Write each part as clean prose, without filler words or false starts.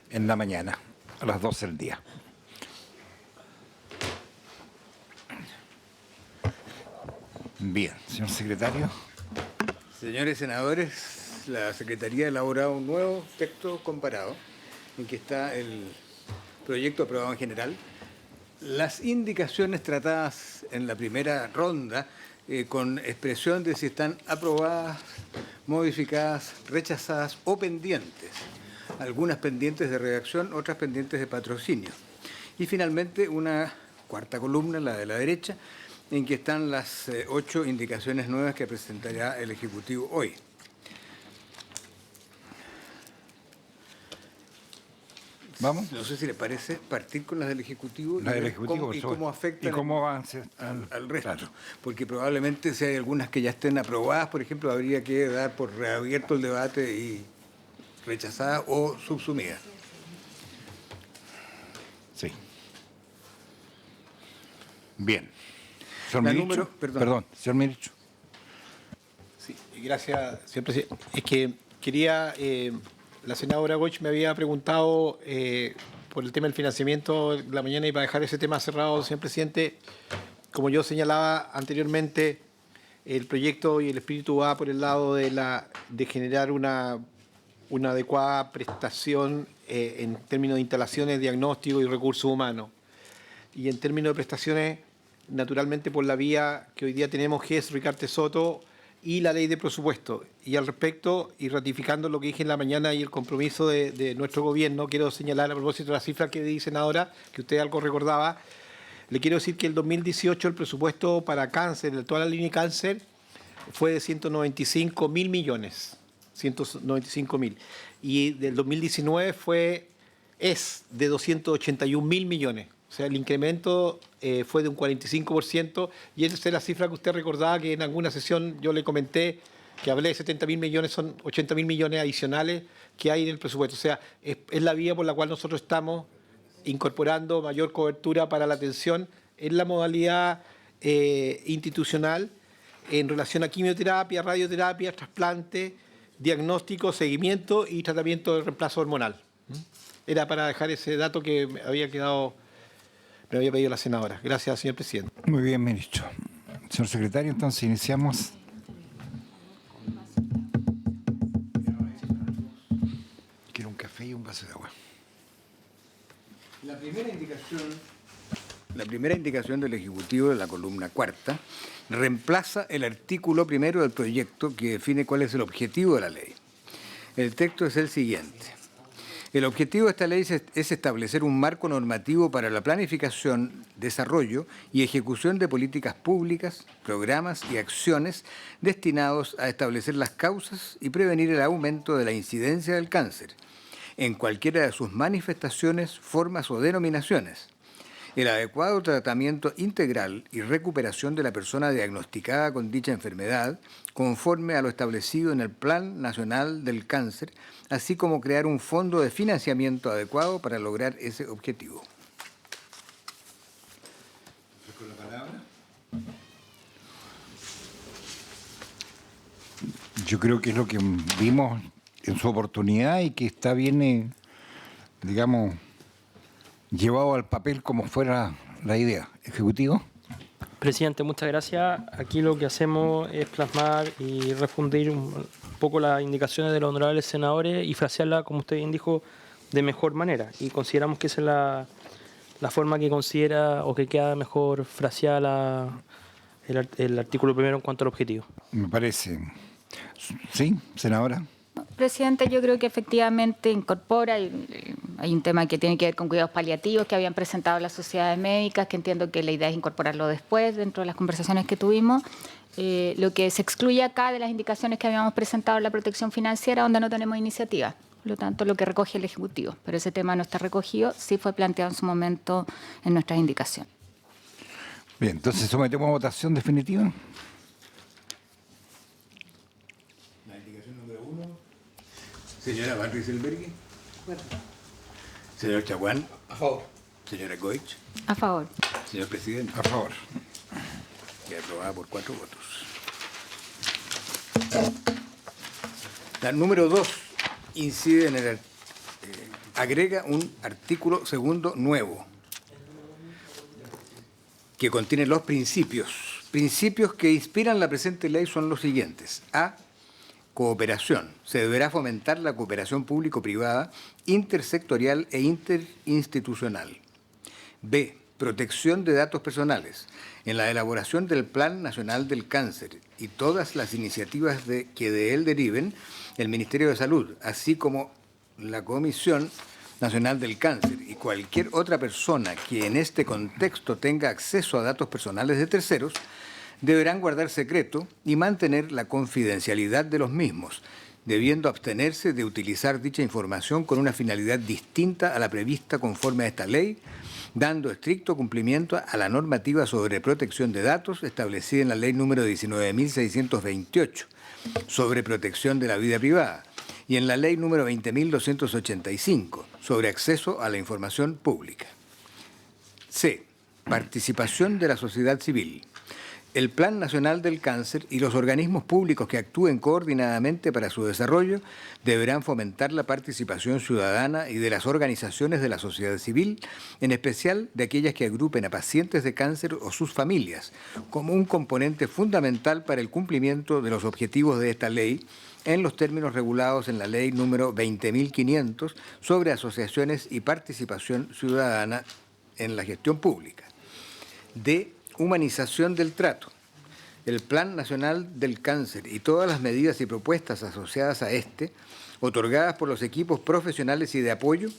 en la mañana, a las 12 del día. Bien, señor secretario. Señores senadores, la Secretaría ha elaborado un nuevo texto comparado en que está el proyecto aprobado en general. Las indicaciones tratadas en la primera ronda con expresión de si están aprobadas, modificadas, rechazadas o pendientes. Algunas pendientes de redacción, otras pendientes de patrocinio. Y finalmente una cuarta columna, la de la derecha, en que están las 8 indicaciones nuevas que presentará el Ejecutivo hoy. Vamos. No sé si le parece partir con las del Ejecutivo y cómo afectan y cómo van al resto. Claro. Porque probablemente si hay algunas que ya estén aprobadas, por ejemplo, habría que dar por reabierto el debate y rechazadas o subsumidas. Sí. Bien. Señor ministro. Perdón, señor ministro. Sí, gracias, señor presidente. Es que quería, la senadora Goich me había preguntado por el tema del financiamiento de la mañana, y para dejar ese tema cerrado, señor presidente, como yo señalaba anteriormente, el proyecto y el espíritu va por el lado de generar una adecuada prestación en términos de instalaciones, diagnóstico y recursos humanos. Y en términos de prestaciones, naturalmente por la vía que hoy día tenemos, que es Ricardo Soto y la ley de presupuesto. Y al respecto, y ratificando lo que dije en la mañana y el compromiso de nuestro gobierno, quiero señalar a propósito de las cifras que dicen ahora, que usted algo recordaba, le quiero decir que el 2018 el presupuesto para cáncer, de toda la línea de cáncer, fue de 195.000 millones. 195.000. Y del 2019 es de 281.000 millones. O sea, el incremento fue de un 45%, y esa es la cifra que usted recordaba, que en alguna sesión yo le comenté, que hablé de 70.000 millones, son 80.000 millones adicionales que hay en el presupuesto. O sea, es la vía por la cual nosotros estamos incorporando mayor cobertura para la atención en la modalidad institucional en relación a quimioterapia, radioterapia, trasplante, diagnóstico, seguimiento y tratamiento de reemplazo hormonal. Era para dejar ese dato que me había pedido la senadora. Gracias, señor presidente. Muy bien, ministro. Señor secretario, entonces iniciamos. Quiero un café y un vaso de agua. La primera indicación del Ejecutivo de la columna cuarta reemplaza el artículo primero del proyecto que define cuál es el objetivo de la ley. El texto es el siguiente. El objetivo de esta ley es establecer un marco normativo para la planificación, desarrollo y ejecución de políticas públicas, programas y acciones destinados a establecer las causas y prevenir el aumento de la incidencia del cáncer, en cualquiera de sus manifestaciones, formas o denominaciones, el adecuado tratamiento integral y recuperación de la persona diagnosticada con dicha enfermedad, conforme a lo establecido en el Plan Nacional del Cáncer, así como crear un fondo de financiamiento adecuado para lograr ese objetivo. ¿Con la palabra? Yo creo que es lo que vimos en su oportunidad y que está bien, digamos, llevado al papel como fuera la idea. ¿Ejecutivo? Presidente, muchas gracias. Aquí lo que hacemos es plasmar y refundir un poco las indicaciones de los honorables senadores y frasearlas, como usted bien dijo, de mejor manera. Y consideramos que esa es la forma que considera o que queda mejor fraseada el artículo primero en cuanto al objetivo. Me parece. ¿Sí, senadora? Presidente, yo creo que efectivamente incorpora, hay un tema que tiene que ver con cuidados paliativos que habían presentado las sociedades médicas, que entiendo que la idea es incorporarlo después dentro de las conversaciones que tuvimos. Lo que se excluye acá de las indicaciones que habíamos presentado en la protección financiera, donde no tenemos iniciativa. Por lo tanto, lo que recoge el Ejecutivo. Pero ese tema no está recogido, sí fue planteado en su momento en nuestras indicaciones. Bien, entonces sometemos a votación definitiva. La indicación número 1. Señora Van Rieselberghe. Bueno. Señor Chaguán. A favor. Señora Goich. A favor. Señor presidente. A favor. Queda aprobada por 4 votos. La número 2 incide en el agrega un artículo segundo nuevo que contiene los principios. Principios que inspiran la presente ley son los siguientes. A. Cooperación. Se deberá fomentar la cooperación público-privada, intersectorial e interinstitucional. B. Protección de datos personales. En la elaboración del Plan Nacional del Cáncer y todas las iniciativas que de él deriven, el Ministerio de Salud, así como la Comisión Nacional del Cáncer y cualquier otra persona que en este contexto tenga acceso a datos personales de terceros, deberán guardar secreto y mantener la confidencialidad de los mismos, debiendo abstenerse de utilizar dicha información con una finalidad distinta a la prevista conforme a esta ley, dando estricto cumplimiento a la normativa sobre protección de datos establecida en la ley número 19.628 sobre protección de la vida privada y en la ley número 20.285 sobre acceso a la información pública. C. Participación de la sociedad civil. El Plan Nacional del Cáncer y los organismos públicos que actúen coordinadamente para su desarrollo deberán fomentar la participación ciudadana y de las organizaciones de la sociedad civil, en especial de aquellas que agrupen a pacientes de cáncer o sus familias, como un componente fundamental para el cumplimiento de los objetivos de esta ley, en los términos regulados en la Ley número 20.500 sobre asociaciones y participación ciudadana en la gestión pública. D. Humanización del trato. El Plan Nacional del Cáncer y todas las medidas y propuestas asociadas a este, otorgadas por los equipos profesionales y de apoyo,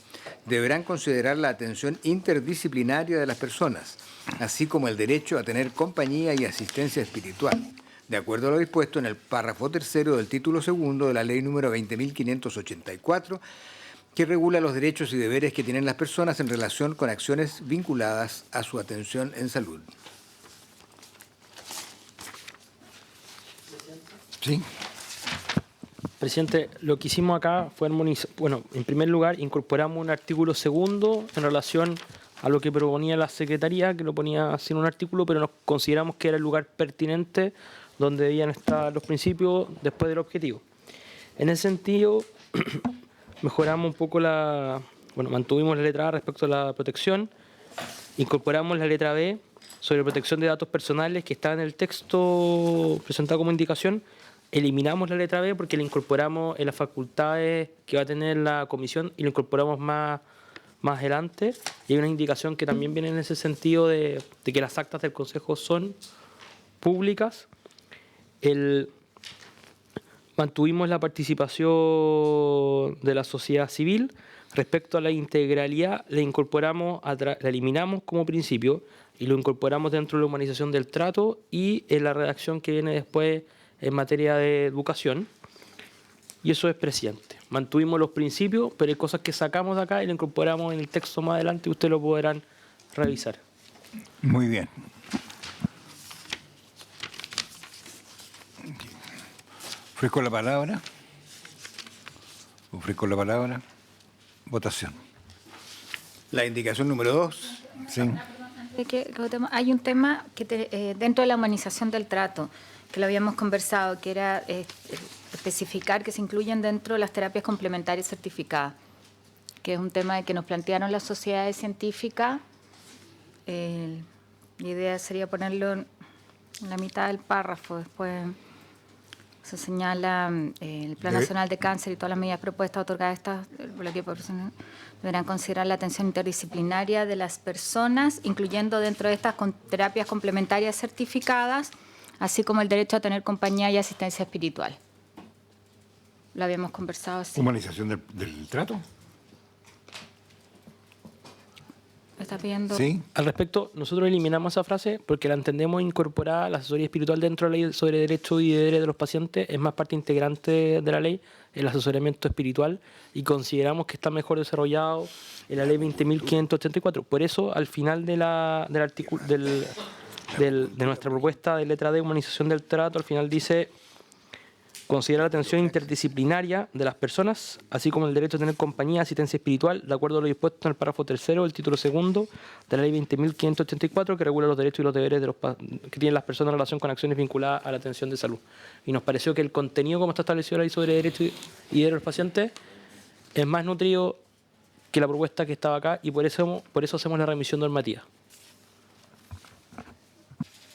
deberán considerar la atención interdisciplinaria de las personas, así como el derecho a tener compañía y asistencia espiritual, de acuerdo a lo dispuesto en el párrafo tercero del título segundo de la Ley número 20.584, que regula los derechos y deberes que tienen las personas en relación con acciones vinculadas a su atención en salud. Sí. Presidente, lo que hicimos acá fue armonizar. Bueno, en primer lugar, incorporamos un artículo segundo en relación a lo que proponía la Secretaría, que lo ponía sin un artículo, pero nos consideramos que era el lugar pertinente donde debían estar los principios después del objetivo. En ese sentido, mejoramos un poco mantuvimos la letra A respecto a la protección, incorporamos la letra B sobre protección de datos personales que está en el texto presentado como indicación. Eliminamos la letra B porque la incorporamos en las facultades que va a tener la comisión y lo incorporamos más adelante. Y hay una indicación que también viene en ese sentido de que las actas del Consejo son públicas. Mantuvimos la participación de la sociedad civil. Respecto a la integralidad, la eliminamos como principio y lo incorporamos dentro de la humanización del trato y en la redacción que viene después en materia de educación. Y eso es, presidente. Mantuvimos los principios, pero hay cosas que sacamos de acá y lo incorporamos en el texto más adelante y ustedes lo podrán revisar. Muy bien. Ofrezco la palabra. Votación. La indicación número 2. Sí. Hay un tema que dentro de la humanización del trato, que lo habíamos conversado, que era especificar que se incluyen dentro de las terapias complementarias certificadas, que es un tema que nos plantearon las sociedades científicas. La idea sería ponerlo en la mitad del párrafo. Después se señala el Plan Nacional de Cáncer y todas las medidas propuestas otorgadas por la que deberán considerar la atención interdisciplinaria de las personas, incluyendo dentro de estas terapias complementarias certificadas, así como el derecho a tener compañía y asistencia espiritual. Lo habíamos conversado así. ¿Humanización del trato? ¿Me está pidiendo? Sí. Al respecto, nosotros eliminamos esa frase porque la entendemos incorporada, la asesoría espiritual dentro de la ley sobre derechos y deberes de los pacientes, es más parte integrante de la ley, el asesoramiento espiritual, y consideramos que está mejor desarrollado en la ley 20.584. Por eso, al final de nuestra propuesta de letra D, humanización del trato, al final dice: considera la atención interdisciplinaria de las personas, así como el derecho a tener compañía, asistencia espiritual, de acuerdo a lo dispuesto en el párrafo tercero del título segundo de la ley 20.584, que regula los derechos y los deberes que tienen las personas en relación con acciones vinculadas a la atención de salud. Y nos pareció que el contenido, como está establecido ahí sobre derechos y deberes de los pacientes, es más nutrido que la propuesta que estaba acá y por eso hacemos la remisión normativa.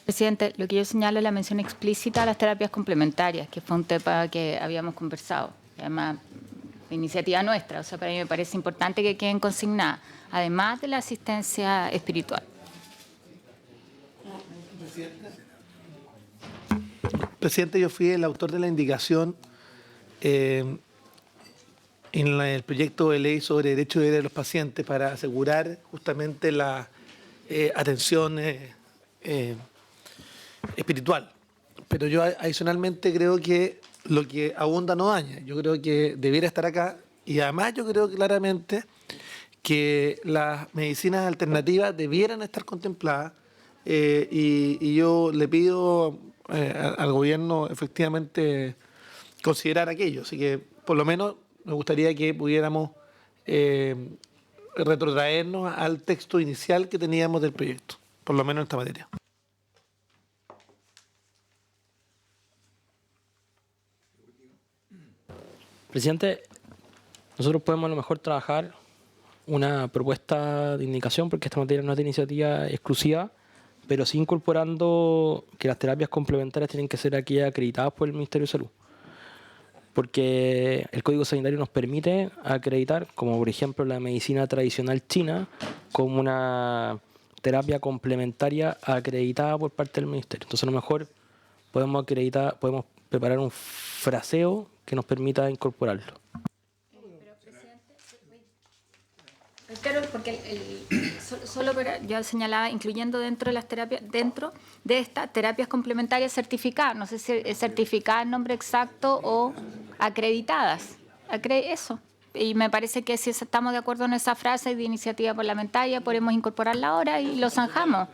Presidente, lo que yo señalo es la mención explícita a las terapias complementarias, que fue un tema que habíamos conversado, además de iniciativa nuestra, o sea, para mí me parece importante que queden consignadas, además de la asistencia espiritual. Presidente, yo fui el autor de la indicación en el proyecto de ley sobre derecho de los pacientes para asegurar justamente la atención espiritual. Pero yo adicionalmente creo que lo que abunda no daña. Yo creo que debiera estar acá y además yo creo claramente que las medicinas alternativas debieran estar contempladas y yo le pido al gobierno efectivamente considerar aquello. Así que por lo menos me gustaría que pudiéramos retrotraernos al texto inicial que teníamos del proyecto, por lo menos en esta materia. Presidente, nosotros podemos a lo mejor trabajar una propuesta de indicación, porque esta materia no es de iniciativa exclusiva, pero sí incorporando que las terapias complementarias tienen que ser aquellas acreditadas por el Ministerio de Salud. Porque el Código Sanitario nos permite acreditar, como por ejemplo la medicina tradicional china, como una terapia complementaria acreditada por parte del Ministerio. Entonces a lo mejor podemos preparar un fraseo que nos permita incorporarlo. Claro, porque yo señalaba, incluyendo dentro de las terapias, dentro de estas terapias complementarias certificadas, no sé si es certificada el nombre exacto o acreditadas, eso. Y me parece que si estamos de acuerdo en esa frase de iniciativa parlamentaria, podemos incorporarla ahora y lo zanjamos.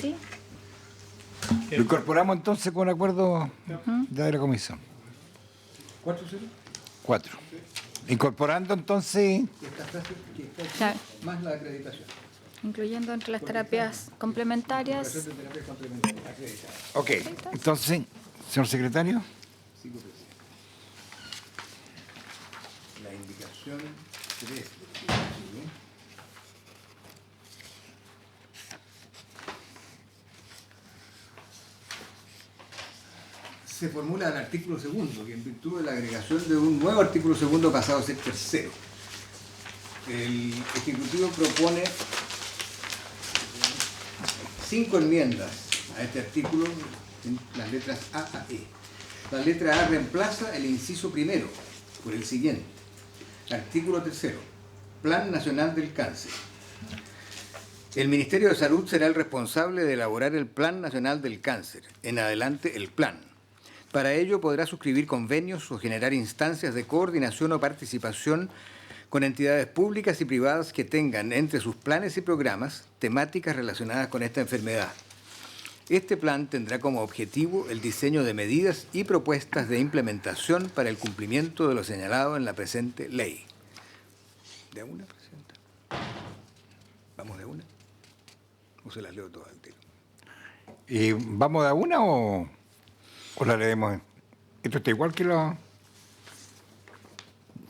¿Sí? Lo incorporamos entonces con acuerdo de la comisión. 4. Incorporando entonces... Claro. Más la acreditación. Incluyendo entre las terapias complementarias. Ok, entonces, señor secretario. La indicación 3. Se formula el artículo 2, que en virtud de la agregación de un nuevo artículo 2 pasado a ser tercero. El Ejecutivo propone 5 enmiendas a este artículo en las letras A a E. La letra A reemplaza el inciso primero por el siguiente. Artículo 3. Plan Nacional del Cáncer. El Ministerio de Salud será el responsable de elaborar el Plan Nacional del Cáncer. En adelante, el plan. Para ello podrá suscribir convenios o generar instancias de coordinación o participación con entidades públicas y privadas que tengan entre sus planes y programas temáticas relacionadas con esta enfermedad. Este plan tendrá como objetivo el diseño de medidas y propuestas de implementación para el cumplimiento de lo señalado en la presente ley. ¿De una, Presidenta? ¿Vamos de una? ¿O se las leo todas al tiro? ¿Vamos de a una o la leemos? Esto está igual que la...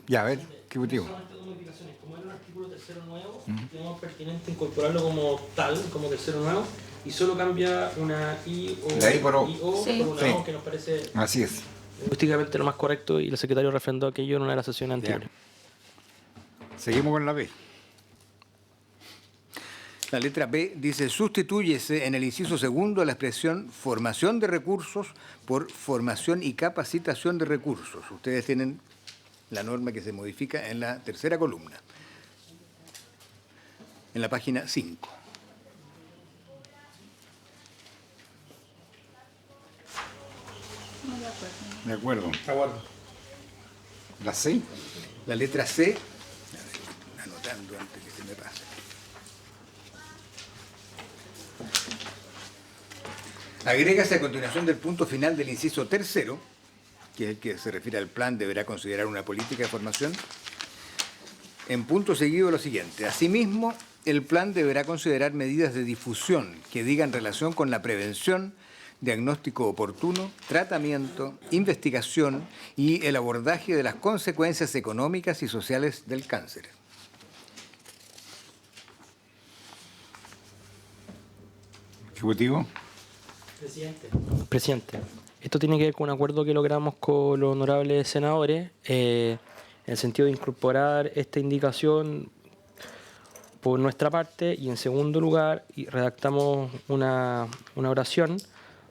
Ya, a ver, ¿qué motivo? Como era un artículo tercero nuevo, creemos pertinente incorporarlo como tal, como tercero nuevo, y solo cambia una I o La I por O. Sí. por una O, que nos parece Así es. lingüísticamente lo más correcto, y el secretario refrendó aquello en una de las sesiones anteriores. Seguimos con la B. La letra B dice: sustitúyese en el inciso 2 la expresión formación de recursos por formación y capacitación de recursos. Ustedes tienen la norma que se modifica en la tercera columna, en la página 5. De acuerdo. Aguardo. ¿La C? La letra C, a ver, anotando antes que se me pase. Agrégase a continuación del punto final del inciso 3, que es el que se refiere al plan, deberá considerar una política de formación. En punto seguido lo siguiente: asimismo, el plan deberá considerar medidas de difusión que digan relación con la prevención, diagnóstico oportuno, tratamiento, investigación y el abordaje de las consecuencias económicas y sociales del cáncer. Ejecutivo. Presidente, esto tiene que ver con un acuerdo que logramos con los honorables senadores en el sentido de incorporar esta indicación por nuestra parte y en segundo lugar redactamos una oración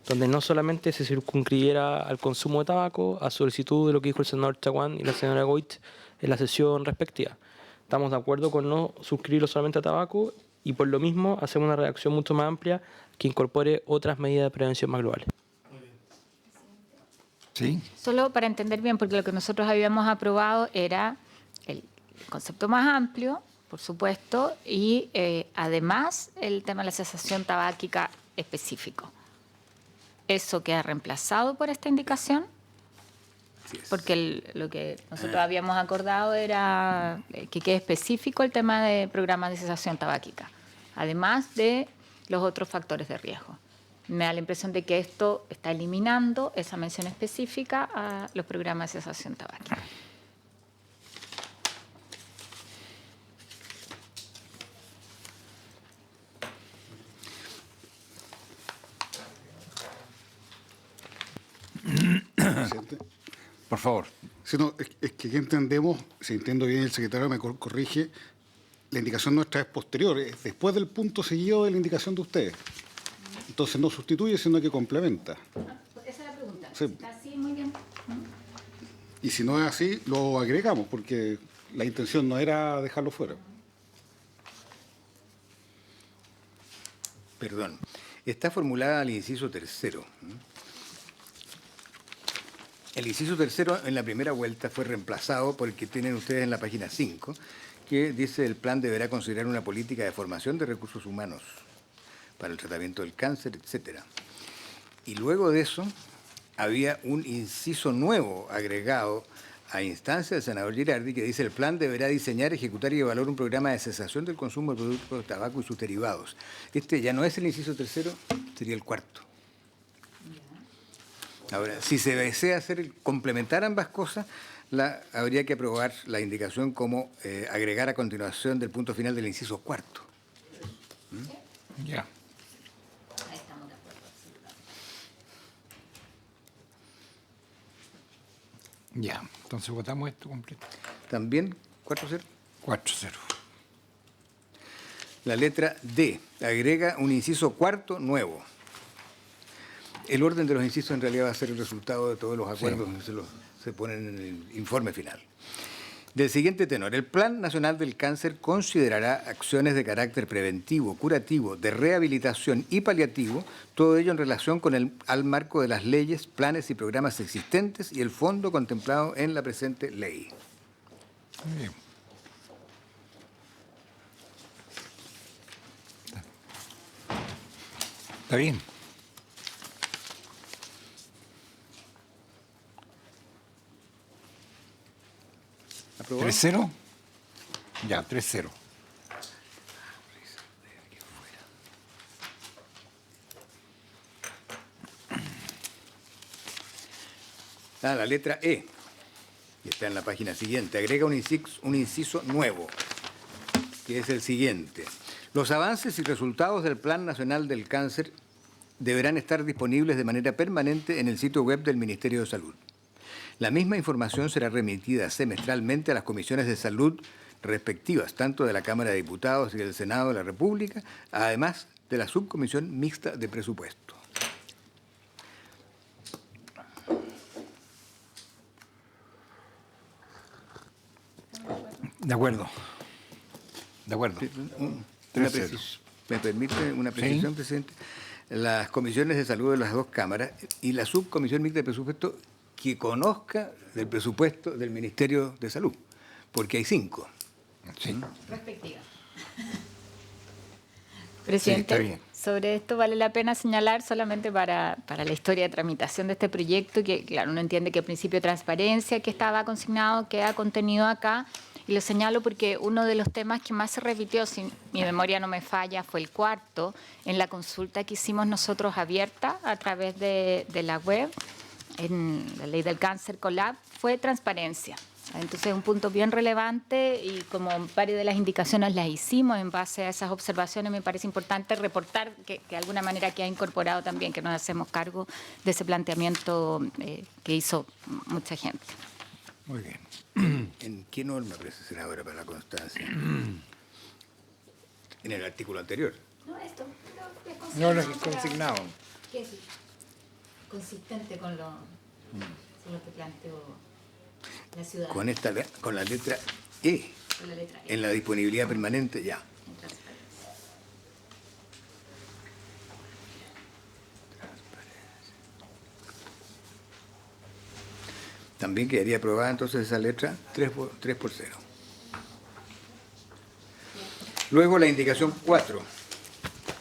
donde no solamente se circunscribiera al consumo de tabaco, a solicitud de lo que dijo el senador Chaguán y la señora Goich en la sesión respectiva. Estamos de acuerdo con no suscribirlo solamente a tabaco y por lo mismo hacemos una redacción mucho más amplia que incorpore otras medidas de prevención más globales. Sí. Solo para entender bien, porque lo que nosotros habíamos aprobado era el concepto más amplio, por supuesto, y además el tema de la cesación tabáquica específico. ¿Eso queda reemplazado por esta indicación? Porque lo que nosotros habíamos acordado era que quede específico el tema de programas de cesación tabáquica, además de los otros factores de riesgo. Me da la impresión de que esto está eliminando esa mención específica a los programas de cesación tabáquica. Presidente. Por favor. Si no, es que aquí entendemos, si entiendo bien, el secretario me corrige, la indicación nuestra es posterior, es después del punto seguido de la indicación de ustedes. Entonces no sustituye, sino que complementa. Esa es la pregunta. Sí. ¿Está así? Muy bien. Y si no es así, lo agregamos, porque la intención no era dejarlo fuera. Perdón. Está formulada el inciso tercero. El inciso tercero en la primera vuelta fue reemplazado por el que tienen ustedes en la página 5, que dice el plan deberá considerar una política de formación de recursos humanos para el tratamiento del cáncer, etc. Y luego de eso había un inciso nuevo agregado a instancia del senador Girardi que dice el plan deberá diseñar, ejecutar y evaluar un programa de cesación del consumo de productos de tabaco y sus derivados. Este ya no es el inciso tercero, sería el cuarto. Ahora, si se desea complementar ambas cosas, habría que aprobar la indicación como agregar a continuación del punto final del inciso cuarto. Ya. Ahí estamos de acuerdo. Ya. Entonces votamos esto completo. También 4-0. 4-0. La letra D agrega un inciso cuarto nuevo. El orden de los incisos en realidad va a ser el resultado de todos los acuerdos que se ponen en el informe final. Del siguiente tenor, el Plan Nacional del Cáncer considerará acciones de carácter preventivo, curativo, de rehabilitación y paliativo, todo ello en relación con al marco de las leyes, planes y programas existentes y el fondo contemplado en la presente ley. Muy bien. Está bien. ¿Aprobado? 3-0. Ya, 3-0. La letra E, que está en la página siguiente, agrega un inciso nuevo, que es el siguiente. Los avances y resultados del Plan Nacional del Cáncer deberán estar disponibles de manera permanente en el sitio web del Ministerio de Salud. La misma información será remitida semestralmente a las comisiones de salud respectivas, tanto de la Cámara de Diputados y del Senado de la República, además de la Subcomisión Mixta de Presupuesto. De acuerdo. De acuerdo. ¿Me permite una precisión, Sí. presidente? Las comisiones de salud de las dos cámaras y la subcomisión mixta de presupuesto que conozca del presupuesto del Ministerio de Salud, porque hay 5. Sí. Respectiva. Sí, Presidente, está bien. sobre esto vale la pena señalar solamente para la historia de tramitación de este proyecto, que claro, uno entiende que el principio de transparencia que estaba consignado queda contenido acá Y lo señalo porque uno de los temas que más se repitió, si mi memoria no me falla, fue el cuarto, en la consulta que hicimos nosotros abierta a través de la web, en la ley del cáncer Colab, fue transparencia. Entonces, un punto bien relevante y como varias de las indicaciones las hicimos en base a esas observaciones, me parece importante reportar que de alguna manera que ha incorporado también, que nos hacemos cargo de ese planteamiento que hizo mucha gente. Muy bien. ¿En qué norma aparece, senadora, para la constancia? En el artículo anterior. No, esto es No, no es consignado. ¿Qué es? Consistente con lo que planteó la ciudad. Con la letra E. Con la letra E. En la disponibilidad permanente, ya. En transparencia. También quedaría aprobada entonces esa letra 3 por 0. Luego la indicación 4,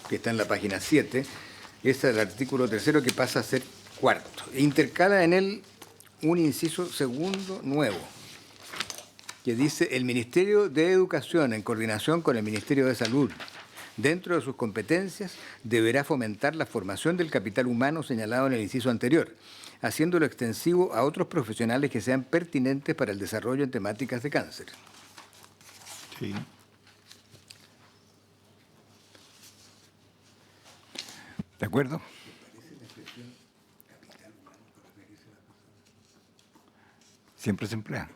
que está en la página 7, es el artículo 3º que pasa a ser cuarto. E intercala en él un inciso segundo nuevo, que dice: el Ministerio de Educación, en coordinación con el Ministerio de Salud, dentro de sus competencias, deberá fomentar la formación del capital humano señalado en el inciso anterior, haciéndolo extensivo a otros profesionales que sean pertinentes para el desarrollo en temáticas de cáncer. Sí. ¿De acuerdo? Siempre se emplea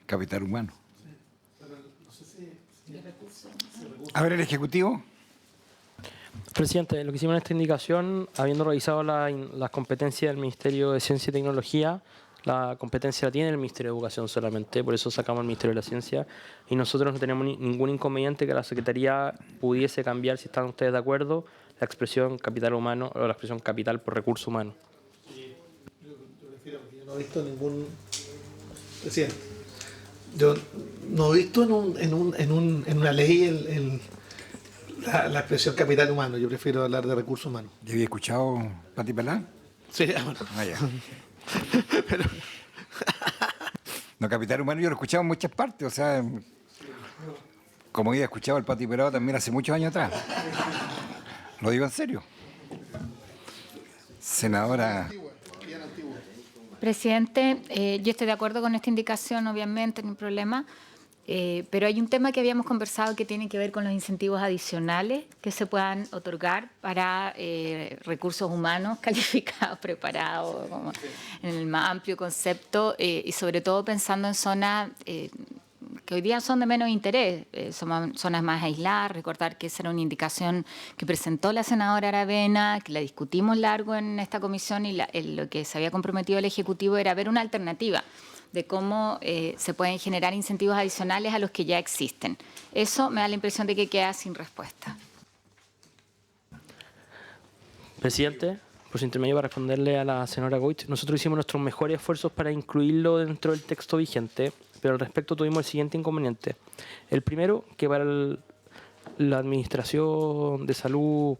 capital humano. A ver, el Ejecutivo. Presidente, lo que hicimos en esta indicación, habiendo revisado las competencias del Ministerio de Ciencia y Tecnología, la competencia la tiene el Ministerio de Educación solamente, por eso sacamos el Ministerio de la Ciencia, y nosotros no tenemos ningún inconveniente que la Secretaría pudiese cambiar, si están ustedes de acuerdo, la expresión capital humano o la expresión capital por recurso humano. Yo prefiero, porque yo no he visto ningún... Presidente, yo no he visto en una ley la expresión capital humano. Yo prefiero hablar de recursos humanos. ¿Ya había escuchado Pati Pelá? Sí, bueno. Ah, ya. No, capital humano yo lo he escuchado en muchas partes, o sea, como había escuchado el Pati Pelá también hace muchos años atrás. Lo digo en serio. Senadora. Presidente, yo estoy de acuerdo con esta indicación, obviamente, no hay problema, pero hay un tema que habíamos conversado que tiene que ver con los incentivos adicionales que se puedan otorgar para recursos humanos calificados, preparados, como en el más amplio concepto, y sobre todo pensando en zonas que hoy día son de menos interés, son zonas más aisladas. Recordar que esa era una indicación que presentó la senadora Aravena, que la discutimos largo en esta comisión, y lo que se había comprometido el Ejecutivo era ver una alternativa de cómo se pueden generar incentivos adicionales a los que ya existen. Eso me da la impresión de que queda sin respuesta. Presidente, por su intermedio, para responderle a la senadora Goich, nosotros hicimos nuestros mejores esfuerzos para incluirlo dentro del texto vigente, pero al respecto tuvimos el siguiente inconveniente. El primero, que para la Administración de Salud,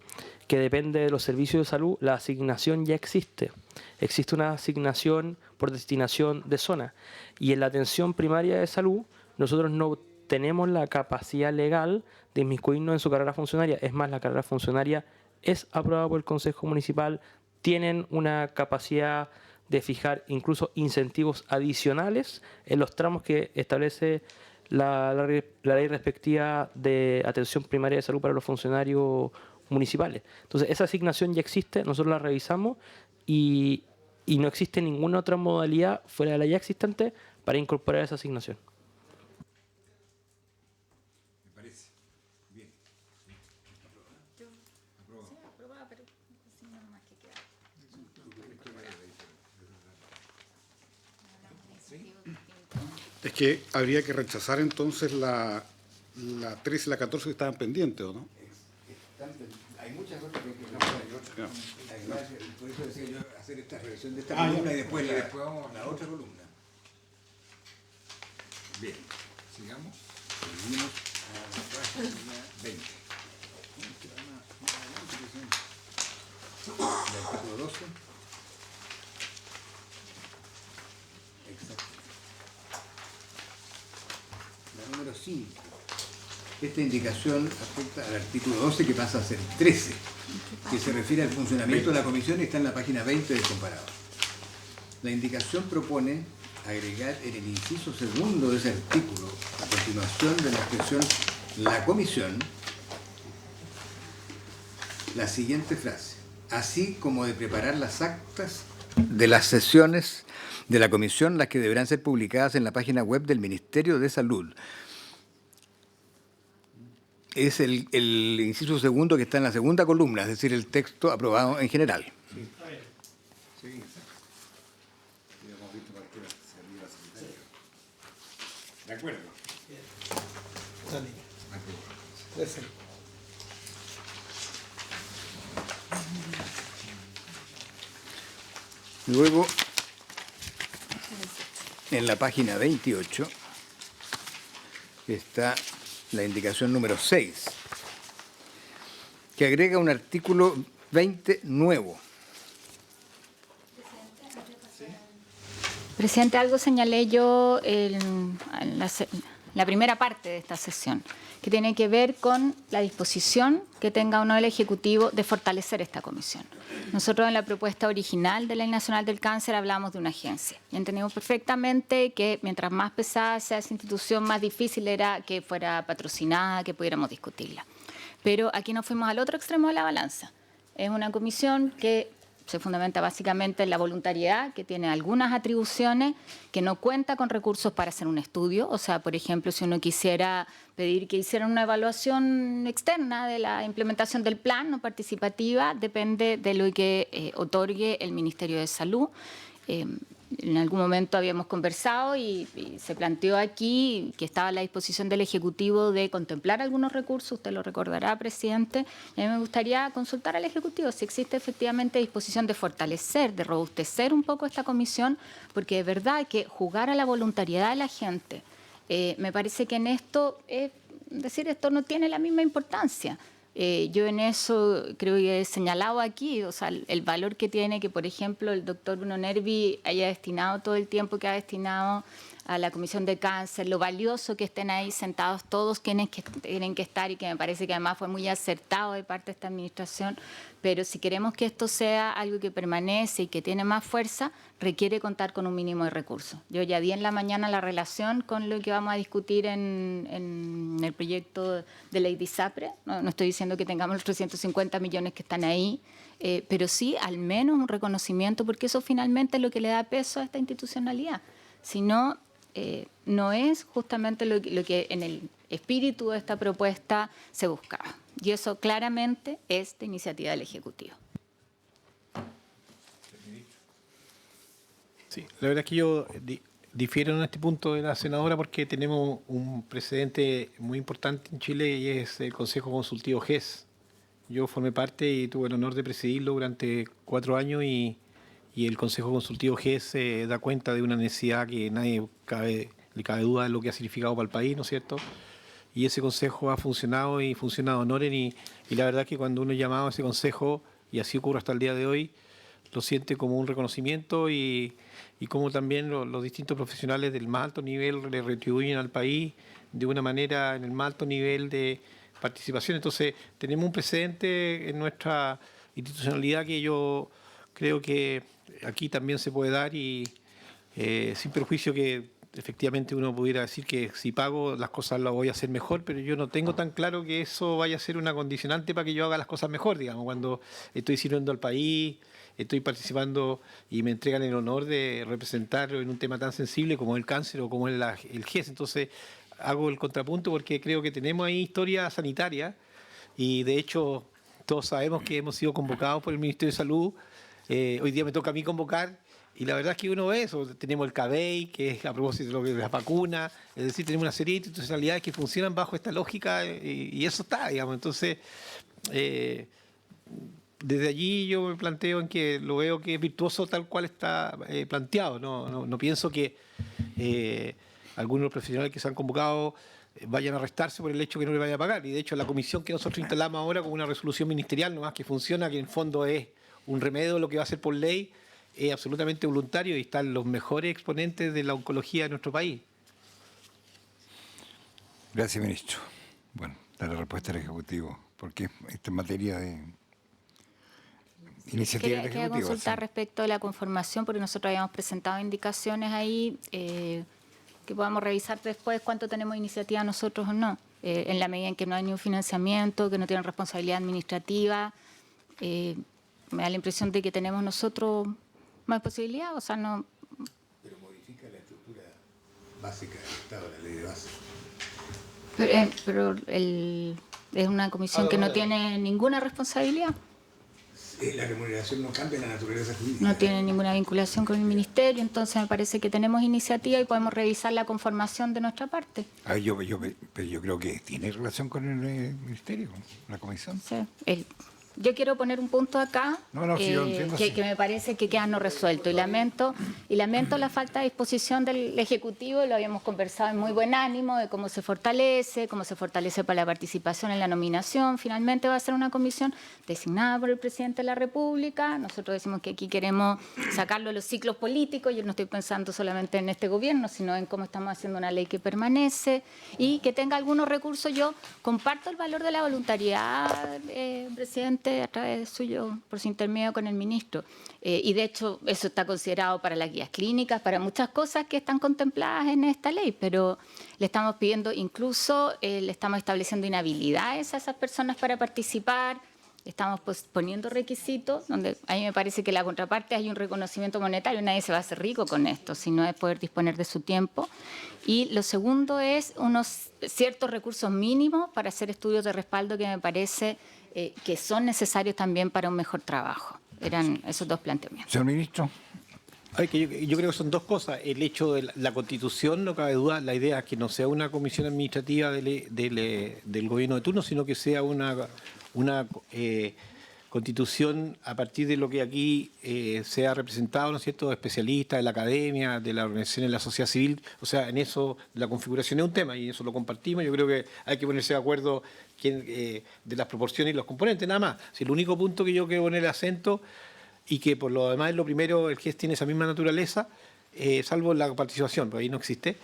que depende de los servicios de salud, la asignación ya existe. Existe una asignación por destinación de zona. Y en la atención primaria de salud, nosotros no tenemos la capacidad legal de inmiscuirnos en su carrera funcionaria. Es más, la carrera funcionaria es aprobada por el Consejo Municipal, tienen una capacidad de fijar incluso incentivos adicionales en los tramos que establece la ley respectiva de atención primaria de salud para los funcionarios municipales. Entonces, esa asignación ya existe, nosotros la revisamos y no existe ninguna otra modalidad fuera de la ya existente para incorporar esa asignación. Me parece. Bien. Es que habría que rechazar entonces la 13 y la 14 que estaban pendientes, ¿o no? Hay muchas otras que no hay otras. Además, por eso decía yo hacer esta revisión de esta columna y después vamos a la otra columna. Bien, sigamos. Seguimos a la página 20. El artículo 12. Exacto. La Número 5. Esta indicación afecta al artículo 12 que pasa a ser 13, que se refiere al funcionamiento de la comisión y está en la página 20 del comparador. La indicación propone agregar en el inciso segundo de ese artículo, a continuación de la expresión la comisión, la siguiente frase: así como de preparar las actas de las sesiones de la comisión, las que deberán ser publicadas en la página web del Ministerio de Salud. Es el inciso segundo que está en la segunda columna, es decir, el texto aprobado en general. De acuerdo. Luego, en la página 28, está la indicación número 6, que agrega un artículo 20 nuevo. Presidente, algo señalé yo en la primera parte de esta sesión, que tiene que ver con la disposición que tenga o no el Ejecutivo de fortalecer esta comisión. Nosotros en la propuesta original de Ley Nacional del Cáncer hablamos de una agencia y entendimos perfectamente que mientras más pesada sea esa institución, más difícil era que fuera patrocinada, que pudiéramos discutirla. Pero aquí nos fuimos al otro extremo de la balanza. Es una comisión que se fundamenta básicamente en la voluntariedad, que tiene algunas atribuciones, que no cuenta con recursos para hacer un estudio. O sea, por ejemplo, si uno quisiera pedir que hicieran una evaluación externa de la implementación del plan no participativa, depende de lo que otorgue el Ministerio de Salud. En algún momento habíamos conversado y se planteó aquí que estaba a la disposición del Ejecutivo de contemplar algunos recursos, usted lo recordará, presidente, y a mí me gustaría consultar al Ejecutivo si existe efectivamente disposición de fortalecer, de robustecer un poco esta comisión, porque de verdad que jugar a la voluntariedad de la gente, me parece que en esto, esto no tiene la misma importancia. Yo en eso creo que he señalado aquí, o sea, el valor que tiene que, por ejemplo, el doctor Bruno Nervi haya destinado todo el tiempo que ha destinado a la Comisión de Cáncer, lo valioso que estén ahí sentados todos quienes que tienen que estar y que me parece que además fue muy acertado de parte de esta administración, pero si queremos que esto sea algo que permanece y que tiene más fuerza, requiere contar con un mínimo de recursos. Yo ya di en la mañana la relación con lo que vamos a discutir en el proyecto de ley de ISAPRE. No estoy diciendo que tengamos los 350 millones que están ahí, pero sí al menos un reconocimiento, porque eso finalmente es lo que le da peso a esta institucionalidad. Si no, no es justamente lo que en el espíritu de esta propuesta se buscaba. Y eso claramente es de iniciativa del Ejecutivo. Sí, la verdad es que yo difiero en este punto de la senadora porque tenemos un precedente muy importante en Chile y es el Consejo Consultivo GES. Yo formé parte y tuve el honor de presidirlo durante 4 años y el Consejo Consultivo GES da cuenta de una necesidad que nadie le cabe duda de lo que ha significado para el país, ¿no es cierto? Y ese consejo ha funcionado y funciona ad honorem y la verdad es que cuando uno es llamado a ese consejo, y así ocurre hasta el día de hoy, lo siente como un reconocimiento y como también los distintos profesionales del más alto nivel le retribuyen al país de una manera en el más alto nivel de participación. Entonces, tenemos un precedente en nuestra institucionalidad que yo creo que aquí también se puede dar y sin perjuicio que efectivamente uno pudiera decir que si pago las cosas las voy a hacer mejor, pero yo no tengo tan claro que eso vaya a ser una condicionante para que yo haga las cosas mejor, digamos, cuando estoy sirviendo al país, estoy participando y me entregan el honor de representar en un tema tan sensible como el cáncer o como el GES. Entonces hago el contrapunto porque creo que tenemos ahí historia sanitaria y de hecho todos sabemos que hemos sido convocados por el Ministerio de Salud. Hoy día me toca a mí convocar. Y la verdad es que uno ve eso, tenemos el CABEI, que es a propósito de lo que es la vacuna, es decir, tenemos una serie de institucionalidades que funcionan bajo esta lógica y eso está, digamos. Entonces, desde allí yo me planteo en que lo veo que es virtuoso tal cual está planteado. No pienso que algunos de los profesionales que se han convocado vayan a restarse por el hecho que no le vaya a pagar. Y de hecho la comisión que nosotros instalamos ahora con una resolución ministerial nomás que funciona, que en el fondo es un remedio de lo que va a ser por ley, es absolutamente voluntario y están los mejores exponentes de la oncología de nuestro país. Gracias, ministro. Bueno, da la respuesta al Ejecutivo, porque esta es materia de iniciativa del Quería Ejecutivo. consultar ¿sí? respecto de la conformación, porque nosotros habíamos presentado indicaciones ahí que podamos revisar después cuánto tenemos iniciativa nosotros o no. En la medida en que no hay ni un financiamiento, que no tienen responsabilidad administrativa, me da la impresión de que tenemos nosotros más posibilidad, o sea, no... Pero modifica la estructura básica del Estado, la ley de base. Pero es una comisión que no tiene ninguna responsabilidad. La remuneración no cambia la naturaleza jurídica. No tiene ninguna vinculación con el ministerio, entonces me parece que tenemos iniciativa y podemos revisar la conformación de nuestra parte. Ah, pero yo creo que tiene relación con el ministerio, la comisión. Sí, yo quiero poner un punto acá No, sí, yo entiendo, sí. que me parece que queda no resuelto y lamento la falta de disposición del Ejecutivo. Lo habíamos conversado en muy buen ánimo de cómo se fortalece para la participación en la nominación. Finalmente va a ser una comisión designada por el presidente de la República. Nosotros decimos que aquí queremos sacarlo de los ciclos políticos. Yo no estoy pensando solamente en este gobierno, sino en cómo estamos haciendo una ley que permanece y que tenga algunos recursos. Yo comparto el valor de la voluntariedad, presidente, a través suyo, por su intermedio con el ministro. Y de hecho, eso está considerado para las guías clínicas, para muchas cosas que están contempladas en esta ley, pero le estamos pidiendo, incluso le estamos estableciendo inhabilidades a esas personas para participar. Estamos poniendo requisitos donde a mí me parece que la contraparte hay un reconocimiento monetario. Nadie se va a hacer rico con esto, sino es poder disponer de su tiempo. Y lo segundo es unos ciertos recursos mínimos para hacer estudios de respaldo que me parece que son necesarios también para un mejor trabajo. Eran esos dos planteamientos. Señor ministro. Ay, que yo creo que son dos cosas. El hecho de la Constitución, no cabe duda, la idea es que no sea una comisión administrativa del gobierno de turno, sino que sea una Constitución a partir de lo que aquí se ha representado, ¿no es cierto?, de especialistas de la academia, de la organización de la sociedad civil. O sea, en eso la configuración es un tema y eso lo compartimos. Yo creo que hay que ponerse de acuerdo de las proporciones y los componentes, nada más. Si el único punto que yo quiero poner el acento y que por lo demás es lo primero, el GES tiene esa misma naturaleza, salvo la participación, porque ahí no existe,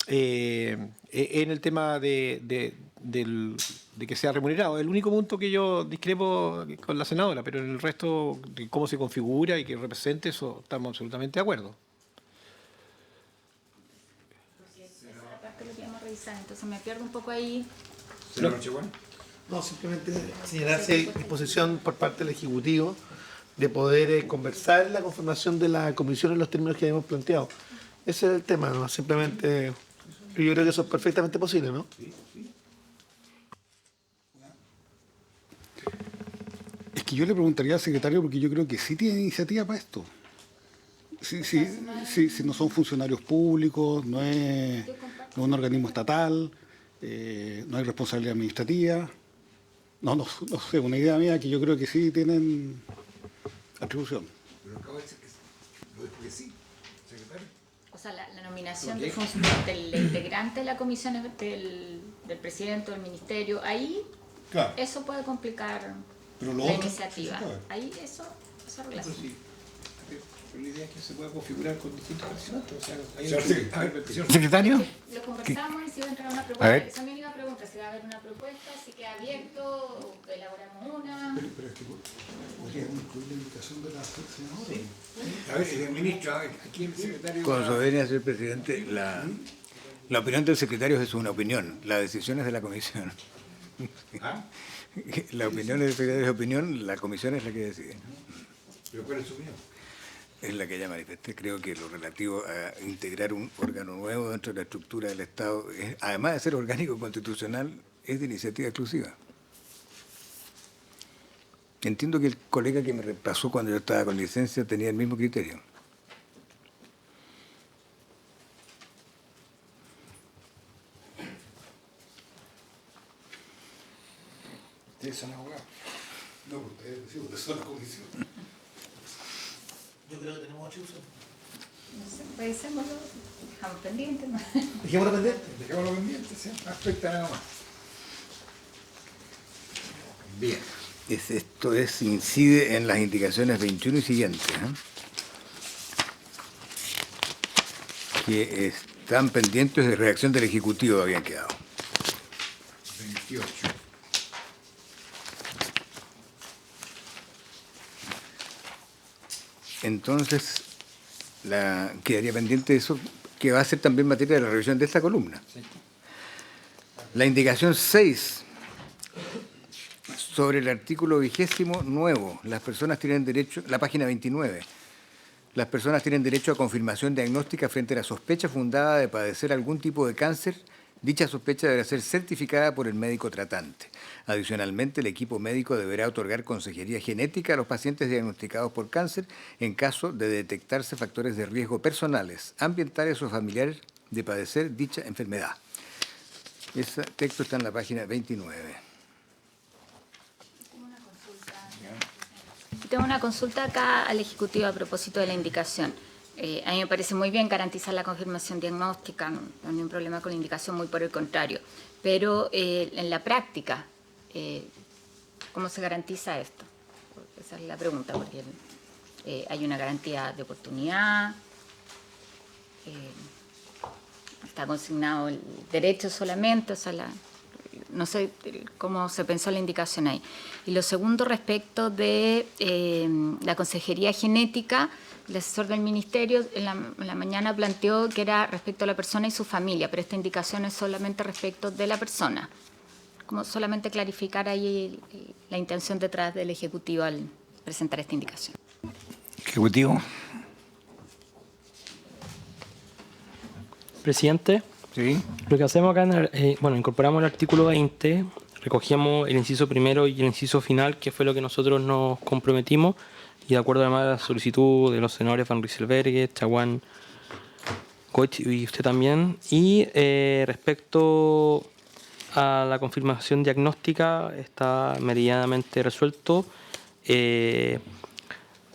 en el tema de que sea remunerado. El único punto que yo discrepo con la senadora, pero en el resto, de cómo se configura y que represente, eso estamos absolutamente de acuerdo. Esa es la parte que queremos revisar, entonces me pierdo un poco ahí. No, simplemente señalar si hay disposición por parte del Ejecutivo de poder conversar la conformación de la comisión en los términos que habíamos planteado. Ese es el tema, ¿no? Simplemente, yo creo que eso es perfectamente posible, ¿no? Es que yo le preguntaría al secretario, porque yo creo que sí tiene iniciativa para esto. Si no son funcionarios públicos, no es un organismo estatal, no hay responsabilidad administrativa. No sé, una idea mía que yo creo que sí tienen atribución. Pero acabo de decir que lo dijo que sí, secretario. O sea, la nominación del integrante de la comisión del presidente del ministerio, ahí Claro. eso puede complicar Pero lo la otro, iniciativa. sí se puede. Ahí eso relaciona. Pero la idea es que se pueda configurar con distintos personajes. O sea, hay Señor secretario. Lo conversamos y si va a entrar una A propuesta. ver. Esa misma pregunta, si va a haber una propuesta, si queda abierto, o elaboramos una. Pero es que podría incluir la indicación de la senadora. A ver, señor ministro, aquí el secretario. Con su venia, señor presidente, la opinión del secretario es una opinión, la decisión es de la comisión. ¿Ah? La opinión del secretario es opinión, la comisión es la que decide. ¿Pero cuál es su opinión? Es la que ya manifesté. Creo que lo relativo a integrar un órgano nuevo dentro de la estructura del Estado, además de ser orgánico constitucional, es de iniciativa exclusiva. Entiendo que el colega que me reemplazó cuando yo estaba con licencia tenía el mismo criterio. Ustedes son abogados. No, ustedes son la comisión. Yo creo que tenemos atribución. No sé, revisémoslo, dejamos pendiente, ¿no? Dejémoslo pendiente. Dejémoslo pendiente, ¿sí? Afecta nada más. Bien. Esto incide en las indicaciones 21 y siguientes, que están pendientes de reacción del Ejecutivo, habían quedado. 28. Entonces, quedaría pendiente eso, que va a ser también materia de la revisión de esta columna. La indicación 6, sobre el artículo 20 nuevo, las personas tienen derecho, la página 29, las personas tienen derecho a confirmación diagnóstica frente a la sospecha fundada de padecer algún tipo de cáncer. Dicha sospecha deberá ser certificada por el médico tratante. Adicionalmente, el equipo médico deberá otorgar consejería genética a los pacientes diagnosticados por cáncer en caso de detectarse factores de riesgo personales, ambientales o familiares de padecer dicha enfermedad. Ese texto está en la página 29. Tengo una consulta acá al Ejecutivo a propósito de la indicación. A mí me parece muy bien garantizar la confirmación diagnóstica, no hay ningún problema con la indicación, muy por el contrario. Pero en la práctica, ¿cómo se garantiza esto? Esa es la pregunta, porque hay una garantía de oportunidad, está consignado el derecho solamente, o sea, no sé cómo se pensó la indicación ahí. Y lo segundo, respecto de la consejería genética, el asesor del ministerio en la mañana planteó que era respecto a la persona y su familia, pero esta indicación es solamente respecto de la persona. Como solamente clarificar ahí la intención detrás del Ejecutivo al presentar esta indicación. Ejecutivo. Presidente, Sí. lo que hacemos acá, incorporamos el artículo 20, recogíamos el inciso primero y el inciso final, que fue lo que nosotros nos comprometimos, y de acuerdo además a la solicitud de los senadores Van Rieselberghe, Chaguán, Goich y usted también. Y respecto a la confirmación diagnóstica, está meridianamente resuelto.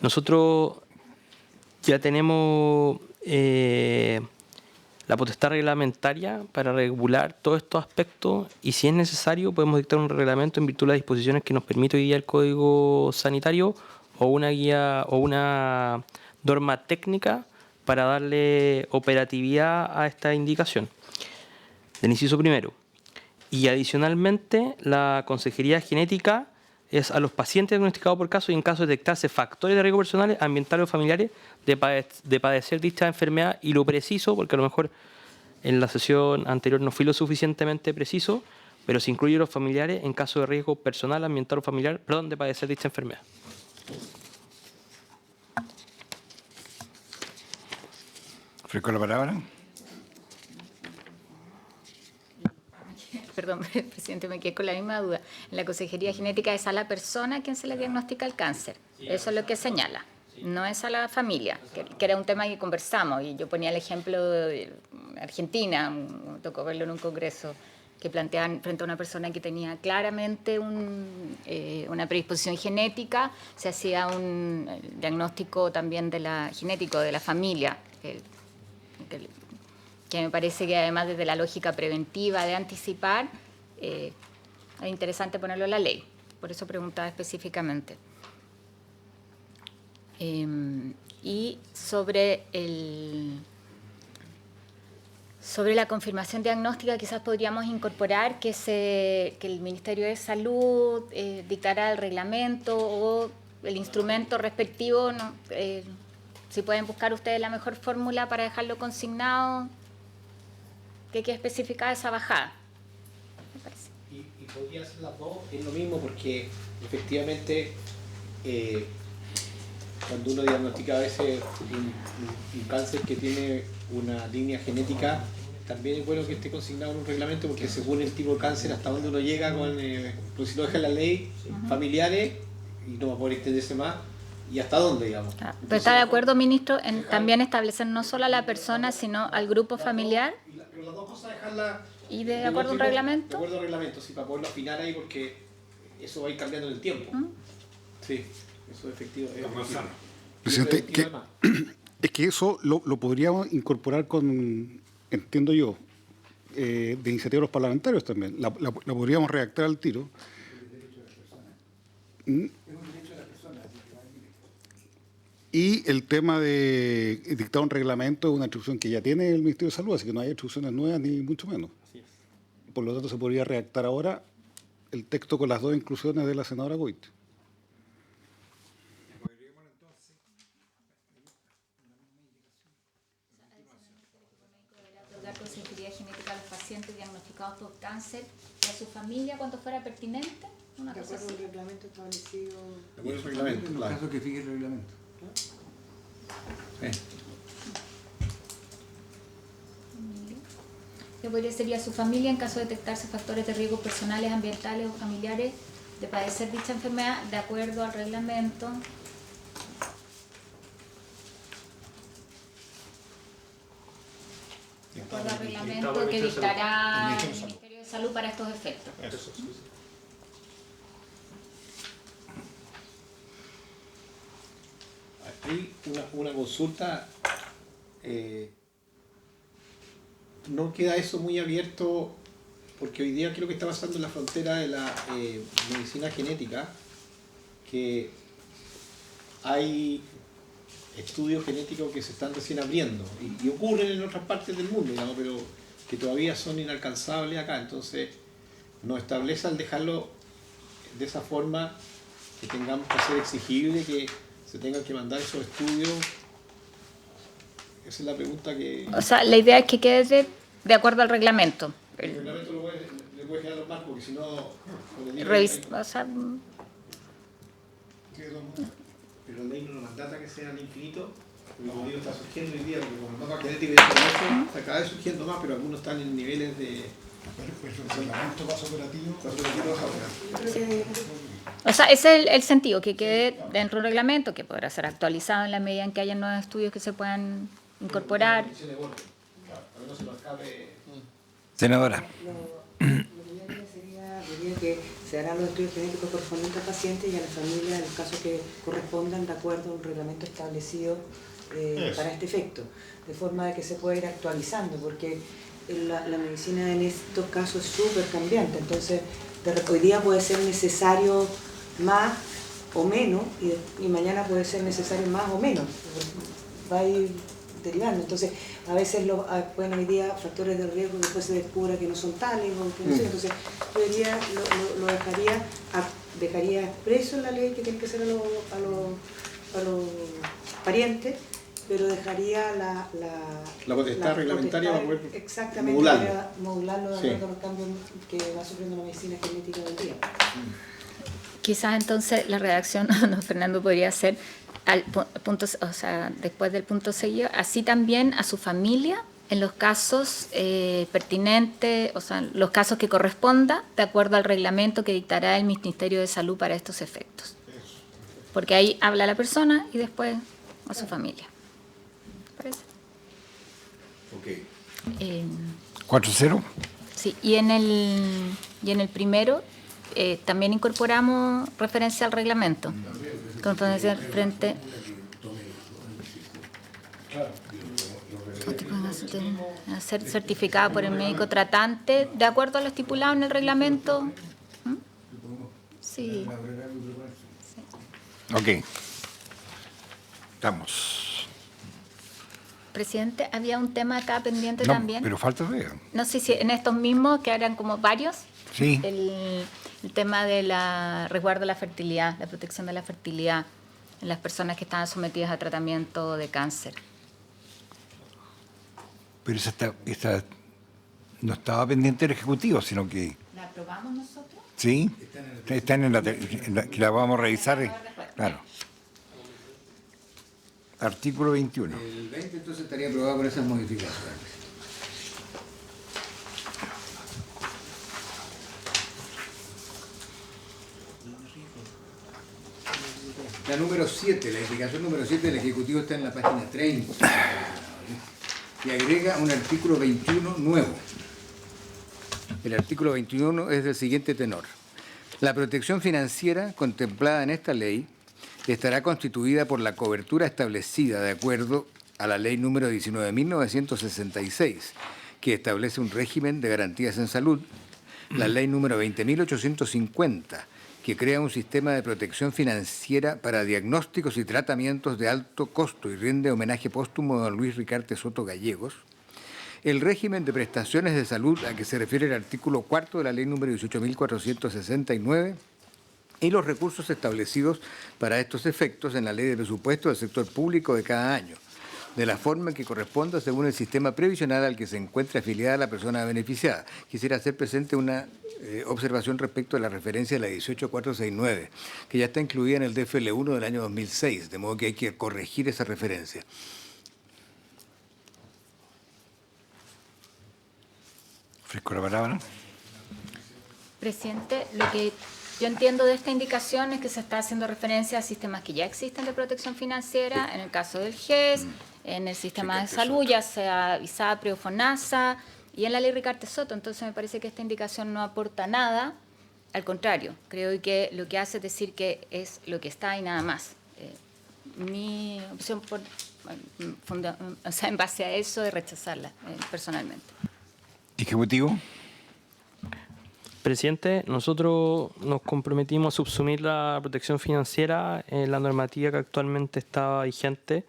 Nosotros ya tenemos la potestad reglamentaria para regular todos estos aspectos, y si es necesario podemos dictar un reglamento en virtud de las disposiciones que nos permite hoy día el Código Sanitario, o una guía o una norma técnica para darle operatividad a esta indicación del inciso primero. Y adicionalmente, la consejería genética es a los pacientes diagnosticados por caso y en caso de detectarse factores de riesgo personales, ambientales o familiares de padecer dicha enfermedad. Y lo preciso, porque a lo mejor en la sesión anterior no fui lo suficientemente preciso, pero se incluye los familiares en caso de riesgo personal, ambiental o familiar, de padecer dicha enfermedad. Ofrezco la palabra. Perdón, presidente, me quedé con la misma duda. En la consejería genética es a la persona a quien se le diagnostica el cáncer. Eso es lo que señala. No es a la familia, que era un tema que conversamos. Y yo ponía el ejemplo de Argentina, me tocó verlo en un congreso, que planteaban frente a una persona que tenía claramente una predisposición genética, se hacía un diagnóstico también genético de la familia, que me parece que además desde la lógica preventiva de anticipar, es interesante ponerlo en la ley. Por eso preguntaba específicamente. Y sobre la confirmación diagnóstica, quizás podríamos incorporar que el Ministerio de Salud dictará el reglamento o el instrumento respectivo, ¿no? Si pueden buscar ustedes la mejor fórmula para dejarlo consignado, que quede especificada esa bajada. Me parece. Y podría ser las dos, es lo mismo, porque efectivamente cuando uno diagnostica a veces un cáncer que tiene una línea genética, también es bueno que esté consignado en un reglamento, porque según el tipo de cáncer, hasta dónde uno llega porque si lo deja en la ley, familiares, y no va a poder extenderse más, y hasta dónde, digamos. Pero ¿está de acuerdo, ministro, en también establecer no solo a la persona, sino al grupo familiar? Pero las dos cosas dejarlas... ¿Y de acuerdo a un reglamento? De acuerdo al reglamento, sí, para poderlo afinar ahí, porque eso va a ir cambiando en el tiempo. Sí, eso es efectivo. Presidente, es que eso lo podríamos incorporar con, entiendo yo, de iniciativa de los parlamentarios también. La podríamos redactar al tiro. Y el tema de dictar un reglamento es una instrucción que ya tiene el Ministerio de Salud, así que no hay instrucciones nuevas ni mucho menos. por lo tanto se podría redactar ahora el texto con las dos inclusiones de la senadora Goit. Otorgar consensualidad genética a los pacientes diagnosticados por cáncer y a su familia cuando fuera pertinente. Una De cosa acuerdo así. al reglamento establecido. De acuerdo al reglamento, En los claro. casos que fije el reglamento. Sí. Que podría ser a su familia en caso de detectarse factores de riesgo personales, ambientales o familiares de padecer dicha enfermedad de acuerdo al reglamento. De acuerdo al reglamento que dictará el Ministerio de Salud para estos efectos. Hay una consulta. No queda eso muy abierto porque hoy día creo que está pasando en la frontera de la medicina genética, que hay estudios genéticos que se están recién abriendo y ocurren en otras partes del mundo, digamos, pero que todavía son inalcanzables acá. Entonces nos establece al dejarlo de esa forma que tengamos que hacer exigible que se tengan que mandar esos estudios. Esa es la pregunta que... O sea, la idea es que quede de acuerdo al reglamento. El reglamento le puede quedar los marcos, porque si no... como le digo, O sea, pero la ley no nos mandata que sea al infinito, porque como digo, está surgiendo hoy día, porque como el mapa genético ya se conoce, está cada vez surgiendo más, pero algunos están en niveles de... El reglamento más operativo. o sea, ese es el sentido, que quede dentro del reglamento, que podrá ser actualizado en la medida en que haya nuevos estudios que se puedan incorporar. Senadora. Lo primero sería que se harán los estudios genéticos correspondientes al paciente y a la familia en los casos que correspondan de acuerdo a un reglamento establecido para este efecto, de forma de que se pueda ir actualizando, porque la medicina en estos casos es súper cambiante, entonces hoy día puede ser necesario más o menos y mañana puede ser necesario más o menos, va a ir derivando. Entonces a veces hoy día factores de riesgo después se descubra que no son tales o que no sé, entonces hoy día lo dejaría expreso en la ley que tiene que ser a los parientes, pero dejaría la potestad reglamentaria para poder exactamente modularlo de acuerdo a los cambios que va sufriendo la medicina genética hoy día. Quizás entonces la redacción, don Fernando, podría ser al punto, o sea, después del punto seguido, así también a su familia en los casos pertinentes, o sea, los casos que corresponda, de acuerdo al reglamento que dictará el Ministerio de Salud para estos efectos. Porque ahí habla la persona y después a su familia. ¿Parece? Ok. 4-0. Sí, y en el primero también incorporamos referencia al reglamento. Conferencia frente. A ser certificada por el médico tratante de acuerdo a lo estipulado en el reglamento. ¿Mm? Sí. Ok. Estamos. Presidente, había un tema acá pendiente No, también. pero falta de... No sé si en estos mismos, que eran como varios, Sí. el tema de la resguardo de la fertilidad, la protección de la fertilidad en las personas que estaban sometidas a tratamiento de cáncer. Pero esa no estaba pendiente del Ejecutivo, sino que... ¿La aprobamos nosotros? Sí, están en que la vamos a revisar. Claro. Artículo 21. El 20 entonces estaría aprobado con esas modificaciones. La número 7, la indicación número 7 del Ejecutivo está en la página 30 y agrega un artículo 21 nuevo. El artículo 21 es del siguiente tenor. La protección financiera contemplada en esta ley estará constituida por la cobertura establecida de acuerdo a la ley número 19.966, que establece un régimen de garantías en salud, la ley número 20.850, que crea un sistema de protección financiera para diagnósticos y tratamientos de alto costo y rinde homenaje póstumo a don Luis Ricarte Soto Gallegos, el régimen de prestaciones de salud a que se refiere el artículo 4 de la ley número 18.469 y los recursos establecidos para estos efectos en la ley de presupuesto del sector público de cada año, de la forma que corresponda según el sistema previsional al que se encuentre afiliada la persona beneficiada. Quisiera hacer presente una observación respecto a la referencia de la 18.469, que ya está incluida en el DFL1 del año 2006, de modo que hay que corregir esa referencia. Ofrezco la palabra. Presidente, lo que yo entiendo de esta indicación es que se está haciendo referencia a sistemas que ya existen de protección financiera, en el caso del GES, en el sistema de salud, ya sea ISAPRE o FONASA, y en la ley Ricardo Soto. Entonces me parece que esta indicación no aporta nada, al contrario, creo que lo que hace es decir que es lo que está y nada más. Mi opción en base a eso es rechazarla personalmente. Ejecutivo. Presidente, nosotros nos comprometimos a subsumir la protección financiera en la normativa que actualmente está vigente.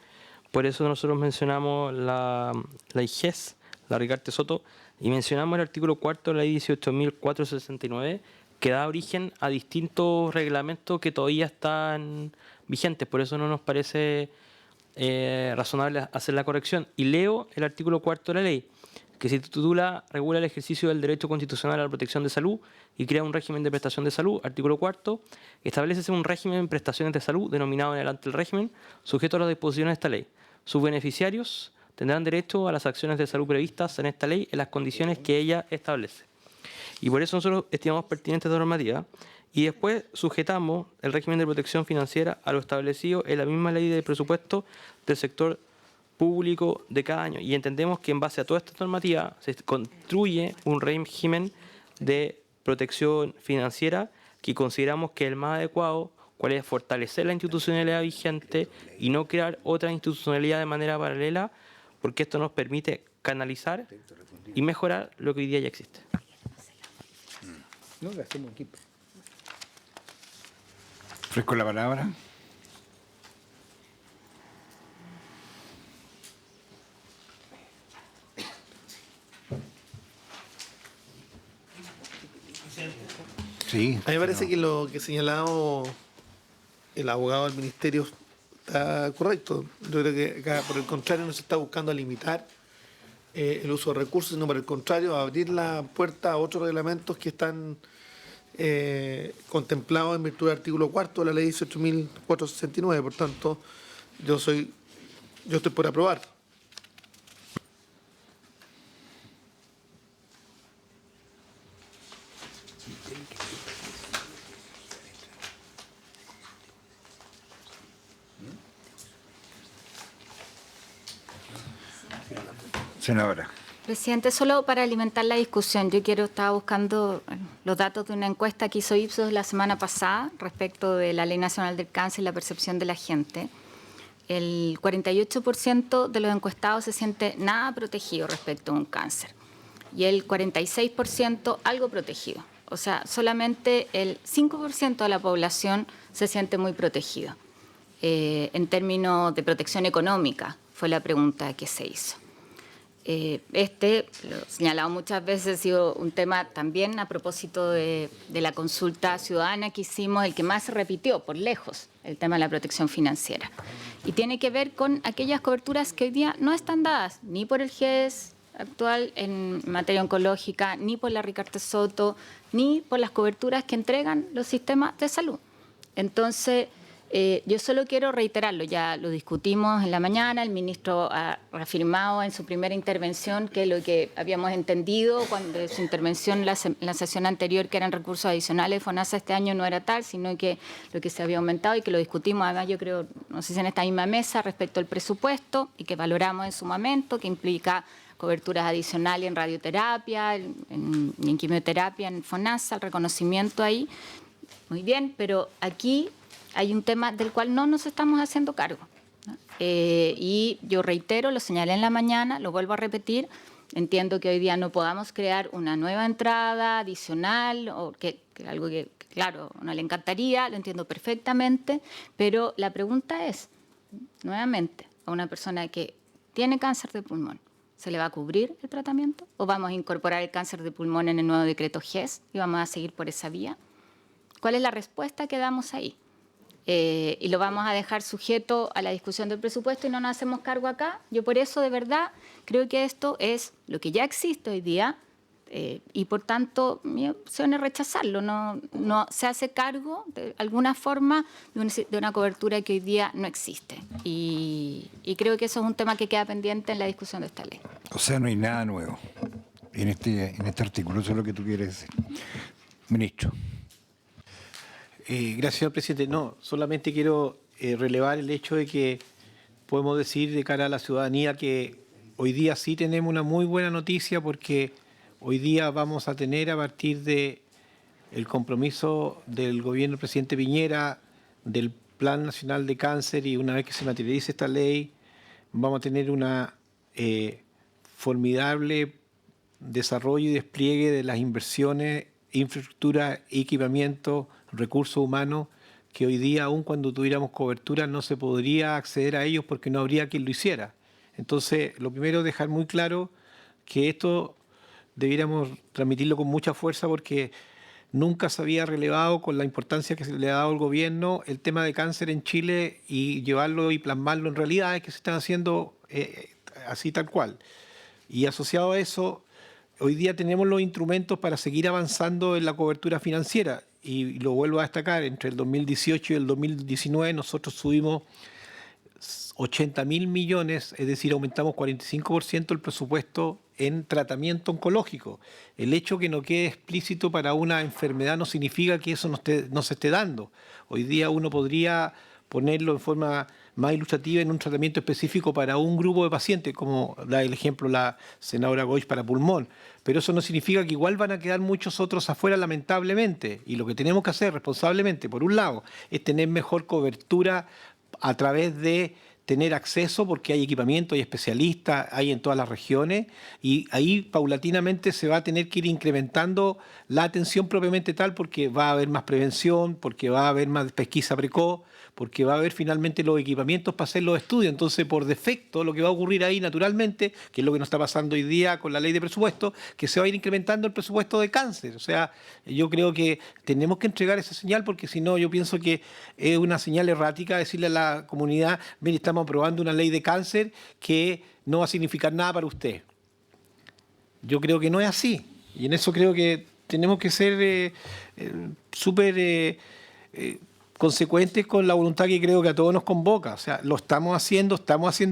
Por eso nosotros mencionamos la IGES, la Ricardo Soto, y mencionamos el artículo 4 de la ley 18.469, que da origen a distintos reglamentos que todavía están vigentes. Por eso no nos parece razonable hacer la corrección. Y leo el artículo 4 de la ley, que se titula Regula el ejercicio del derecho constitucional a la protección de salud y crea un régimen de prestación de salud. Artículo 4. Establece un régimen de prestaciones de salud denominado en adelante el régimen, sujeto a las disposiciones de esta ley. Sus beneficiarios tendrán derecho a las acciones de salud previstas en esta ley en las condiciones que ella establece. Y por eso nosotros estimamos pertinente esta normativa. Y después sujetamos el régimen de protección financiera a lo establecido en la misma ley de presupuesto del sector público de cada año. Y entendemos que en base a toda esta normativa se construye un régimen de protección financiera que consideramos que es el más adecuado, cual es fortalecer la institucionalidad vigente y no crear otra institucionalidad de manera paralela, porque esto nos permite canalizar y mejorar lo que hoy día ya existe. No, lo hacemos equipo. Ofrezco la palabra. Sí. A mí me parece que lo que ha señalado el abogado del ministerio está correcto. Yo creo que acá, por el contrario, no se está buscando limitar el uso de recursos, sino por el contrario, abrir la puerta a otros reglamentos que están contemplados en virtud del artículo 4 de la ley 18.469. Por tanto, yo estoy por aprobar. Senadora. Presidente, solo para alimentar la discusión, estaba buscando los datos de una encuesta que hizo Ipsos la semana pasada respecto de la Ley Nacional del Cáncer y la percepción de la gente. El 48% de los encuestados se siente nada protegido respecto a un cáncer y el 46% algo protegido. O sea, solamente el 5% de la población se siente muy protegido. En términos de protección económica fue la pregunta que se hizo. Lo he señalado muchas veces, ha sido un tema también a propósito de la consulta ciudadana que hicimos, el que más se repitió por lejos, el tema de la protección financiera. Y tiene que ver con aquellas coberturas que hoy día no están dadas ni por el GES actual en materia oncológica, ni por la Ricardo Soto, ni por las coberturas que entregan los sistemas de salud. Entonces, yo solo quiero reiterarlo, ya lo discutimos en la mañana, el ministro ha reafirmado en su primera intervención que lo que habíamos entendido cuando su intervención en la sesión anterior, que eran recursos adicionales, FONASA este año no era tal, sino que lo que se había aumentado y que lo discutimos, además yo creo, no sé si en esta misma mesa, respecto al presupuesto y que valoramos en su momento, que implica coberturas adicionales en radioterapia, en quimioterapia, en FONASA, el reconocimiento ahí, muy bien, pero aquí hay un tema del cual no nos estamos haciendo cargo, ¿no? Y yo reitero, lo señalé en la mañana, lo vuelvo a repetir, entiendo que hoy día no podamos crear una nueva entrada adicional, o que algo que, claro, no le encantaría, lo entiendo perfectamente, pero la pregunta es, nuevamente, a una persona que tiene cáncer de pulmón, ¿Se le va a cubrir el tratamiento? ¿O vamos a incorporar el cáncer de pulmón en el nuevo decreto GES y vamos a seguir por esa vía? ¿Cuál es la respuesta que damos ahí? Y lo vamos a dejar sujeto a la discusión del presupuesto y no nos hacemos cargo acá. Yo por eso, de verdad, creo que esto es lo que ya existe hoy día y, por tanto, mi opción es rechazarlo. No se hace cargo, de alguna forma, de una cobertura que hoy día no existe. Y creo que eso es un tema que queda pendiente en la discusión de esta ley. O sea, no hay nada nuevo en este artículo, eso es lo que tú quieres decir. Ministro. Gracias, señor presidente. No, solamente quiero relevar el hecho de que podemos decir de cara a la ciudadanía que hoy día sí tenemos una muy buena noticia, porque hoy día vamos a tener, a partir de el compromiso del gobierno del presidente Piñera, del Plan Nacional de Cáncer, y una vez que se materialice esta ley, vamos a tener una formidable desarrollo y despliegue de las inversiones, infraestructura, equipamiento, recursos humanos, que hoy día, aun cuando tuviéramos cobertura, no se podría acceder a ellos porque no habría quien lo hiciera. Entonces, lo primero es dejar muy claro que esto debiéramos transmitirlo con mucha fuerza, porque nunca se había relevado, con la importancia que se le ha dado al gobierno, el tema de cáncer en Chile, y llevarlo y plasmarlo en realidades que se están haciendo así tal cual. Y asociado a eso, hoy día tenemos los instrumentos para seguir avanzando en la cobertura financiera. Y lo vuelvo a destacar, entre el 2018 y el 2019 nosotros subimos 80.000 millones, es decir, aumentamos 45% el presupuesto en tratamiento oncológico. El hecho que no quede explícito para una enfermedad no significa que eso no se esté dando. Hoy día uno podría ponerlo en forma más ilustrativa en un tratamiento específico para un grupo de pacientes, como da el ejemplo la senadora Goich para pulmón. Pero eso no significa que igual van a quedar muchos otros afuera, lamentablemente. Y lo que tenemos que hacer responsablemente, por un lado, es tener mejor cobertura a través de tener acceso, porque hay equipamiento, hay especialistas, hay en todas las regiones, y ahí paulatinamente se va a tener que ir incrementando la atención propiamente tal, porque va a haber más prevención, porque va a haber más pesquisa precoz, porque va a haber finalmente los equipamientos para hacer los estudios. Entonces, por defecto, lo que va a ocurrir ahí naturalmente, que es lo que nos está pasando hoy día con la ley de presupuesto, que se va a ir incrementando el presupuesto de cáncer. O sea, yo creo que tenemos que entregar esa señal, porque si no, yo pienso que es una señal errática decirle a la comunidad: mire, estamos aprobando una ley de cáncer que no va a significar nada para usted. Yo creo que no es así. Y en eso creo que tenemos que ser súper consecuentes con la voluntad que creo que a todos nos convoca. O sea, lo estamos haciendo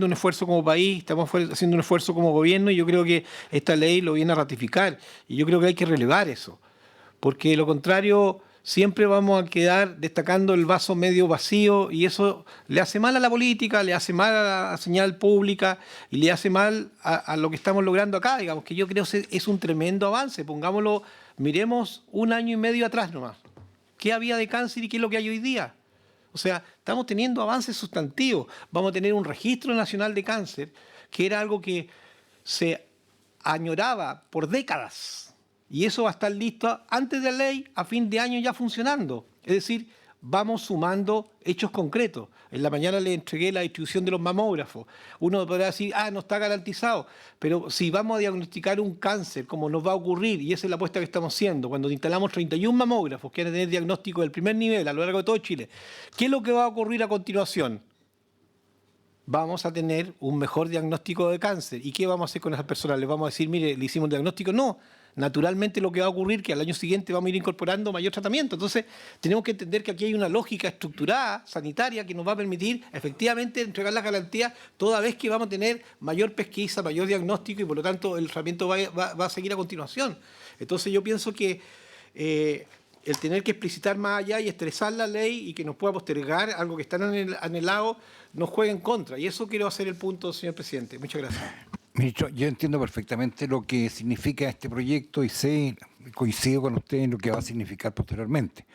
un esfuerzo como país, estamos haciendo un esfuerzo como gobierno, y yo creo que esta ley lo viene a ratificar. Y yo creo que hay que relevar eso, porque de lo contrario siempre vamos a quedar destacando el vaso medio vacío, y eso le hace mal a la política, le hace mal a la señal pública y le hace mal a lo que estamos logrando acá. Digamos que yo creo que es un tremendo avance. Pongámoslo, miremos 1 año y medio atrás nomás. ¿Qué había de cáncer y qué es lo que hay hoy día? O sea, estamos teniendo avances sustantivos. Vamos a tener un registro nacional de cáncer, que era algo que se añoraba por décadas. Y eso va a estar listo antes de la ley, a fin de año ya funcionando. Es decir, vamos sumando hechos concretos. En la mañana le entregué la distribución de los mamógrafos. Uno podrá decir: no está garantizado. Pero si vamos a diagnosticar un cáncer, como nos va a ocurrir, y esa es la apuesta que estamos haciendo, cuando instalamos 31 mamógrafos que van a tener diagnóstico del primer nivel a lo largo de todo Chile, ¿qué es lo que va a ocurrir a continuación? Vamos a tener un mejor diagnóstico de cáncer. ¿Y qué vamos a hacer con esas personas? ¿Les vamos a decir: mire, le hicimos un diagnóstico? No. Naturalmente lo que va a ocurrir es que al año siguiente vamos a ir incorporando mayor tratamiento. Entonces, tenemos que entender que aquí hay una lógica estructurada, sanitaria, que nos va a permitir efectivamente entregar las garantías, toda vez que vamos a tener mayor pesquisa, mayor diagnóstico, y por lo tanto el tratamiento va a seguir a continuación. Entonces, yo pienso que el tener que explicitar más allá y estresar la ley y que nos pueda postergar algo que está anhelado, nos juega en contra. Y eso quiero hacer el punto, señor presidente. Muchas gracias. Ministro, yo entiendo perfectamente lo que significa este proyecto y coincido con usted en lo que va a significar posteriormente.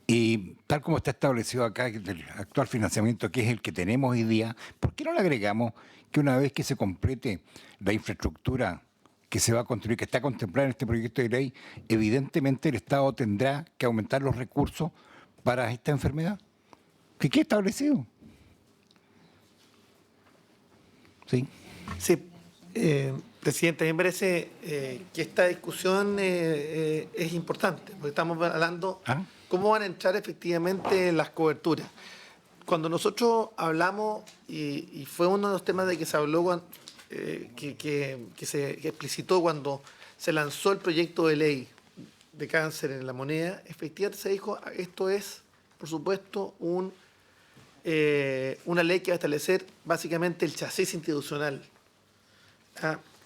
Y tal como está establecido acá, el actual financiamiento, que es el que tenemos hoy día, ¿por qué no le agregamos que una vez que se complete la infraestructura que se va a construir, que está contemplada en este proyecto de ley, evidentemente el Estado tendrá que aumentar los recursos para esta enfermedad? ¿Qué queda establecido? ¿Sí? Sí, Presidente, me parece que esta discusión es importante, porque estamos hablando cómo van a entrar efectivamente las coberturas. Cuando nosotros hablamos, y fue uno de los temas de que se habló, que se explicitó cuando se lanzó el proyecto de ley de cáncer en la moneda, efectivamente se dijo, esto es, por supuesto, una ley que va a establecer básicamente el chasis institucional.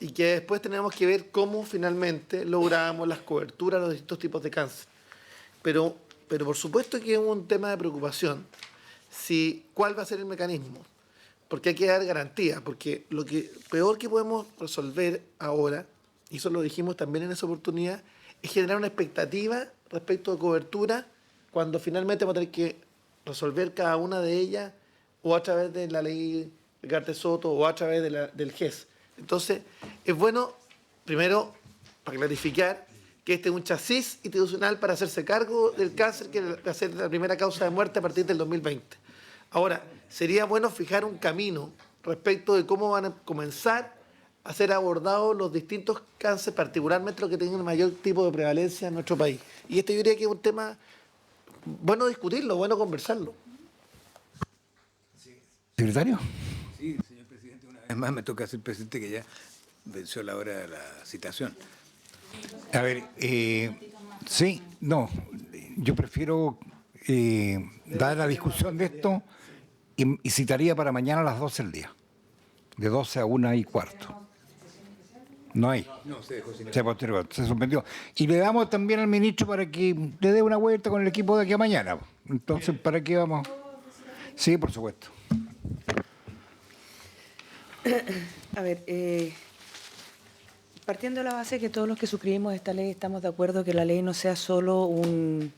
Y que después tenemos que ver cómo finalmente logramos las coberturas a los distintos tipos de cáncer. Pero por supuesto que es un tema de preocupación. ¿Cuál va a ser el mecanismo? Porque hay que dar garantía, porque lo que peor que podemos resolver ahora, y eso lo dijimos también en esa oportunidad, es generar una expectativa respecto de cobertura cuando finalmente vamos a tener que resolver cada una de ellas o a través de la ley de Carter Soto o a través del GES. Entonces, es bueno, primero, para clarificar, que este es un chasis institucional para hacerse cargo del cáncer, que va a ser la primera causa de muerte a partir del 2020. Ahora, sería bueno fijar un camino respecto de cómo van a comenzar a ser abordados los distintos cánceres, particularmente los que tienen el mayor tipo de prevalencia en nuestro país. Y yo diría que es un tema bueno discutirlo, bueno conversarlo. ¿Secretario? Sí, señor presidente, una vez más me toca ser presidente, que ya venció la hora de la citación. A ver, sí, no, yo prefiero dar la discusión de esto y citaría para mañana a las 12 del día, de 12 a 1:15. No hay. No, se dejó sin Se suspendió. Y le damos también al ministro para que le dé una vuelta con el equipo de aquí a mañana. Entonces, ¿para qué vamos? Sí, por supuesto. A ver, partiendo de la base que todos los que suscribimos esta ley estamos de acuerdo que la ley no sea solo un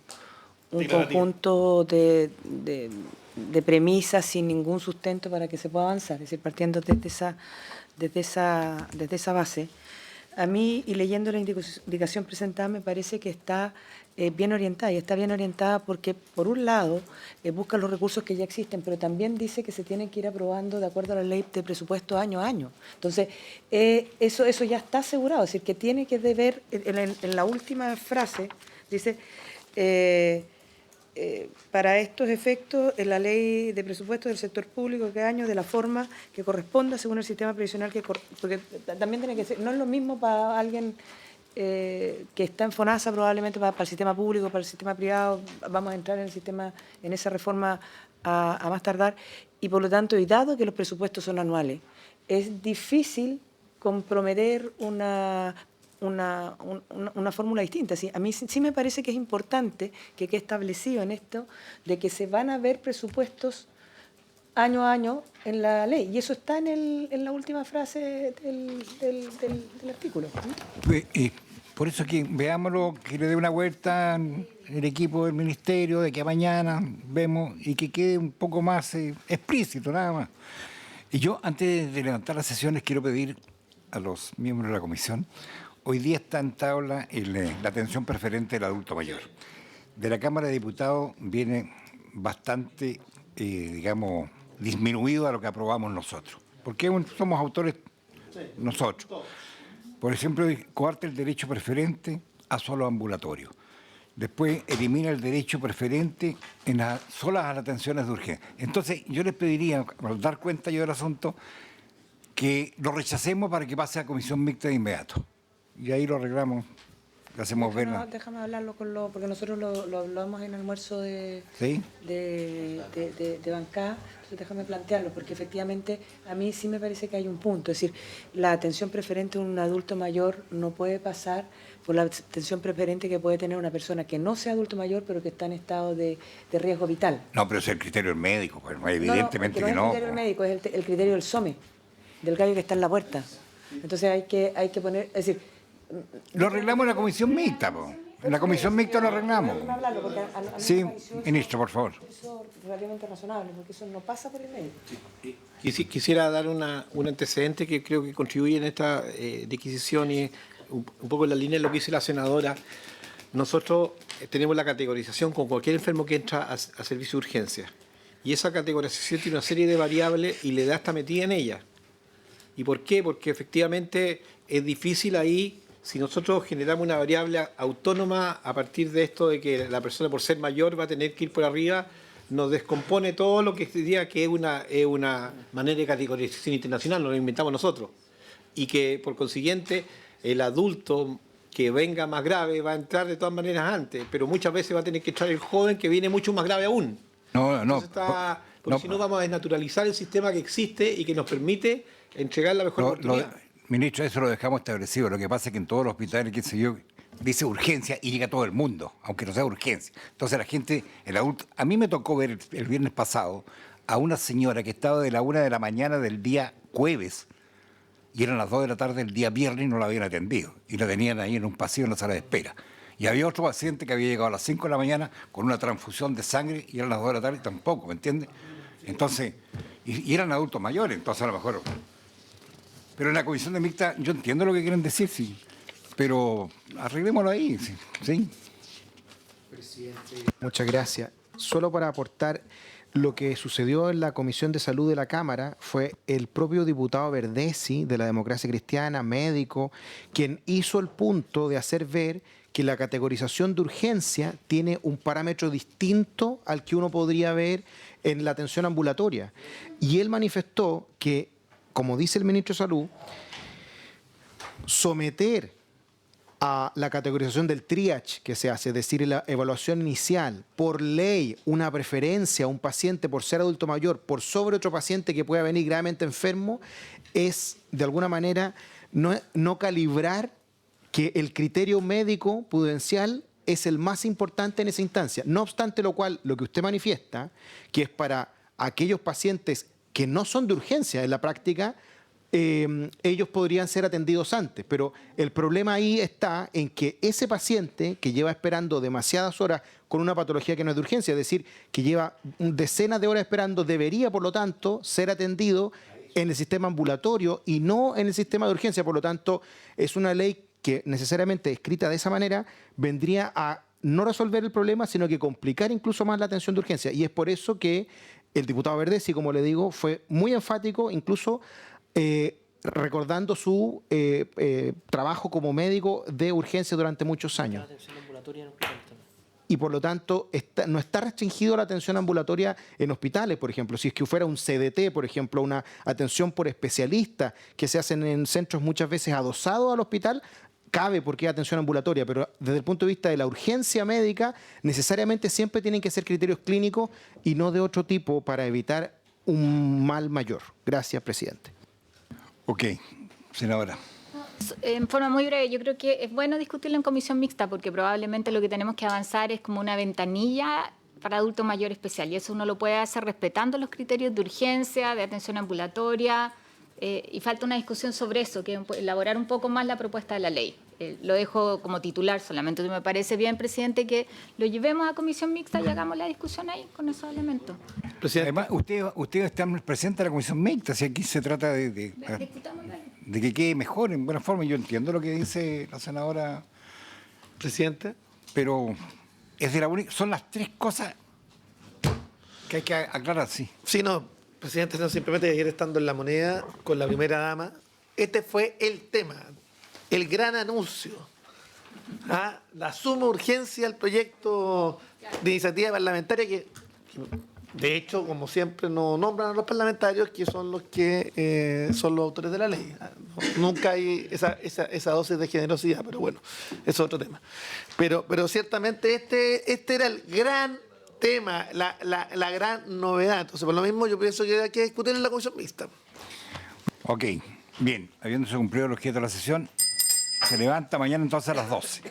conjunto de premisas sin ningún sustento para que se pueda avanzar, es decir, partiendo desde esa base. A mí, y leyendo la indicación presentada, me parece que está bien orientada, y está bien orientada porque, por un lado, busca los recursos que ya existen, pero también dice que se tienen que ir aprobando de acuerdo a la ley de presupuesto año a año. Entonces, eso ya está asegurado, es decir, que tiene que deber, en la última frase, dice... para estos efectos, en la ley de presupuesto del sector público cada año de la forma que corresponda según el sistema previsional, porque también tiene que ser, no es lo mismo para alguien que está en FONASA, probablemente para el sistema público, para el sistema privado, vamos a entrar en esa reforma a más tardar, y por lo tanto, y dado que los presupuestos son anuales, es difícil comprometer una fórmula distinta. Sí, a mí sí me parece que es importante que quede establecido en esto de que se van a ver presupuestos año a año en la ley. Y eso está en la última frase del artículo. Por eso que veámoslo, que le dé una vuelta el equipo del ministerio, de que mañana vemos y que quede un poco más explícito, nada más. Y yo, antes de levantar las sesiones, quiero pedir a los miembros de la comisión. Hoy día está en tabla la atención preferente del adulto mayor. De la Cámara de Diputados viene bastante, digamos, disminuido a lo que aprobamos nosotros. Porque somos autores nosotros. Por ejemplo, coarta el derecho preferente a solo ambulatorio. Después elimina el derecho preferente solas a las atenciones de urgencia. Entonces, yo les pediría, al dar cuenta yo del asunto, que lo rechacemos para que pase a comisión mixta de inmediato. Y ahí lo arreglamos, lo hacemos ver. Déjame hablarlo porque nosotros lo hablamos en el almuerzo de bancada, entonces déjame plantearlo, porque efectivamente a mí sí me parece que hay un punto, es decir, la atención preferente de un adulto mayor no puede pasar por la atención preferente que puede tener una persona que no sea adulto mayor, pero que está en estado de riesgo vital. No, pero es el criterio del médico, pues, evidentemente que no. No es el criterio del médico, es el criterio del SOME, del gallo que está en la puerta. Entonces hay que poner, es decir... Lo arreglamos en la comisión mixta, po. En la comisión mixta lo arreglamos. Sí, ministro, por favor. Eso es relativamente razonable, porque eso no pasa por el medio. Quisiera dar un antecedente que creo que contribuye en esta disquisición y un poco en la línea de lo que dice la senadora. Nosotros tenemos la categorización con cualquier enfermo que entra a servicio de urgencia. Y esa categorización tiene una serie de variables y la edad está metida en ella. ¿Y por qué? Porque efectivamente es difícil ahí, si nosotros generamos una variable autónoma a partir de esto de que la persona por ser mayor va a tener que ir por arriba, nos descompone todo lo que diría que es una manera de categorización internacional, nos lo inventamos nosotros. Y que por consiguiente el adulto que venga más grave va a entrar de todas maneras antes, pero muchas veces va a tener que entrar el joven que viene mucho más grave aún. Porque si no vamos a desnaturalizar el sistema que existe y que nos permite entregar la mejor oportunidad. Ministro, eso lo dejamos establecido. Lo que pasa es que en todos los hospitales, qué sé yo, dice urgencia y llega todo el mundo, aunque no sea urgencia. Entonces la gente, el adulto... A mí me tocó ver el viernes pasado a una señora que estaba de la 1 de la mañana del día jueves y eran las 2 de la tarde del día viernes y no la habían atendido. Y la tenían ahí en un pasillo en la sala de espera. Y había otro paciente que había llegado a las 5 de la mañana con una transfusión de sangre y eran las 2 de la tarde y tampoco, ¿me entiendes? Entonces, y eran adultos mayores, entonces a lo mejor... Pero en la comisión de mixta, yo entiendo lo que quieren decir, sí, pero arreglémoslo ahí, ¿sí? Muchas gracias. Solo para aportar, lo que sucedió en la Comisión de Salud de la Cámara fue el propio diputado Verdesi, de la Democracia Cristiana, médico, quien hizo el punto de hacer ver que la categorización de urgencia tiene un parámetro distinto al que uno podría ver en la atención ambulatoria. Y él manifestó que, como dice el ministro de Salud, someter a la categorización del triage que se hace, es decir, la evaluación inicial, por ley, una preferencia a un paciente por ser adulto mayor por sobre otro paciente que pueda venir gravemente enfermo, es, de alguna manera, no calibrar que el criterio médico prudencial es el más importante en esa instancia. No obstante lo cual, lo que usted manifiesta, que es para aquellos pacientes que no son de urgencia en la práctica, ellos podrían ser atendidos antes, pero el problema ahí está en que ese paciente que lleva esperando demasiadas horas con una patología que no es de urgencia, es decir, que lleva decenas de horas esperando, debería, por lo tanto, ser atendido en el sistema ambulatorio y no en el sistema de urgencia. Por lo tanto, es una ley que necesariamente escrita de esa manera vendría a no resolver el problema, sino que complicar incluso más la atención de urgencia. Y es por eso que el diputado Verdesi, como le digo, fue muy enfático, incluso recordando su trabajo como médico de urgencia durante muchos años. Y por lo tanto no está restringido la atención ambulatoria en hospitales, por ejemplo. Si es que fuera un CDT, por ejemplo, una atención por especialista que se hacen en centros muchas veces adosados al hospital, cabe porque es atención ambulatoria, pero desde el punto de vista de la urgencia médica, necesariamente siempre tienen que ser criterios clínicos y no de otro tipo para evitar un mal mayor. Gracias, presidente. Ok, senadora. En forma muy breve, yo creo que es bueno discutirlo en comisión mixta porque probablemente lo que tenemos que avanzar es como una ventanilla para adulto mayor especial y eso uno lo puede hacer respetando los criterios de urgencia, de atención ambulatoria y falta una discusión sobre eso, que elaborar un poco más la propuesta de la ley. Lo dejo como titular solamente. Me parece bien, presidente, que lo llevemos a comisión mixta y hagamos la discusión ahí con esos elementos. Además, ustedes están presentes en la comisión mixta, si aquí se trata de que quede mejor, en buena forma. Yo entiendo lo que dice la senadora. Presidente. Pero es de la única, son las tres cosas que hay que aclarar, sí. Sí, no, presidente, no, simplemente ayer estando en La Moneda con la primera dama, este fue el tema. El gran anuncio, la suma urgencia al proyecto de iniciativa parlamentaria que, de hecho, como siempre, no nombran a los parlamentarios que son los que son los autores de la ley. Nunca hay esa dosis de generosidad, pero bueno, eso es otro tema. Pero ciertamente este era el gran tema, la gran novedad. Entonces, por lo mismo, yo pienso que hay que discutir en la comisión mixta. Ok, bien, habiéndose cumplido el objeto de la sesión, se levanta mañana entonces a las 12.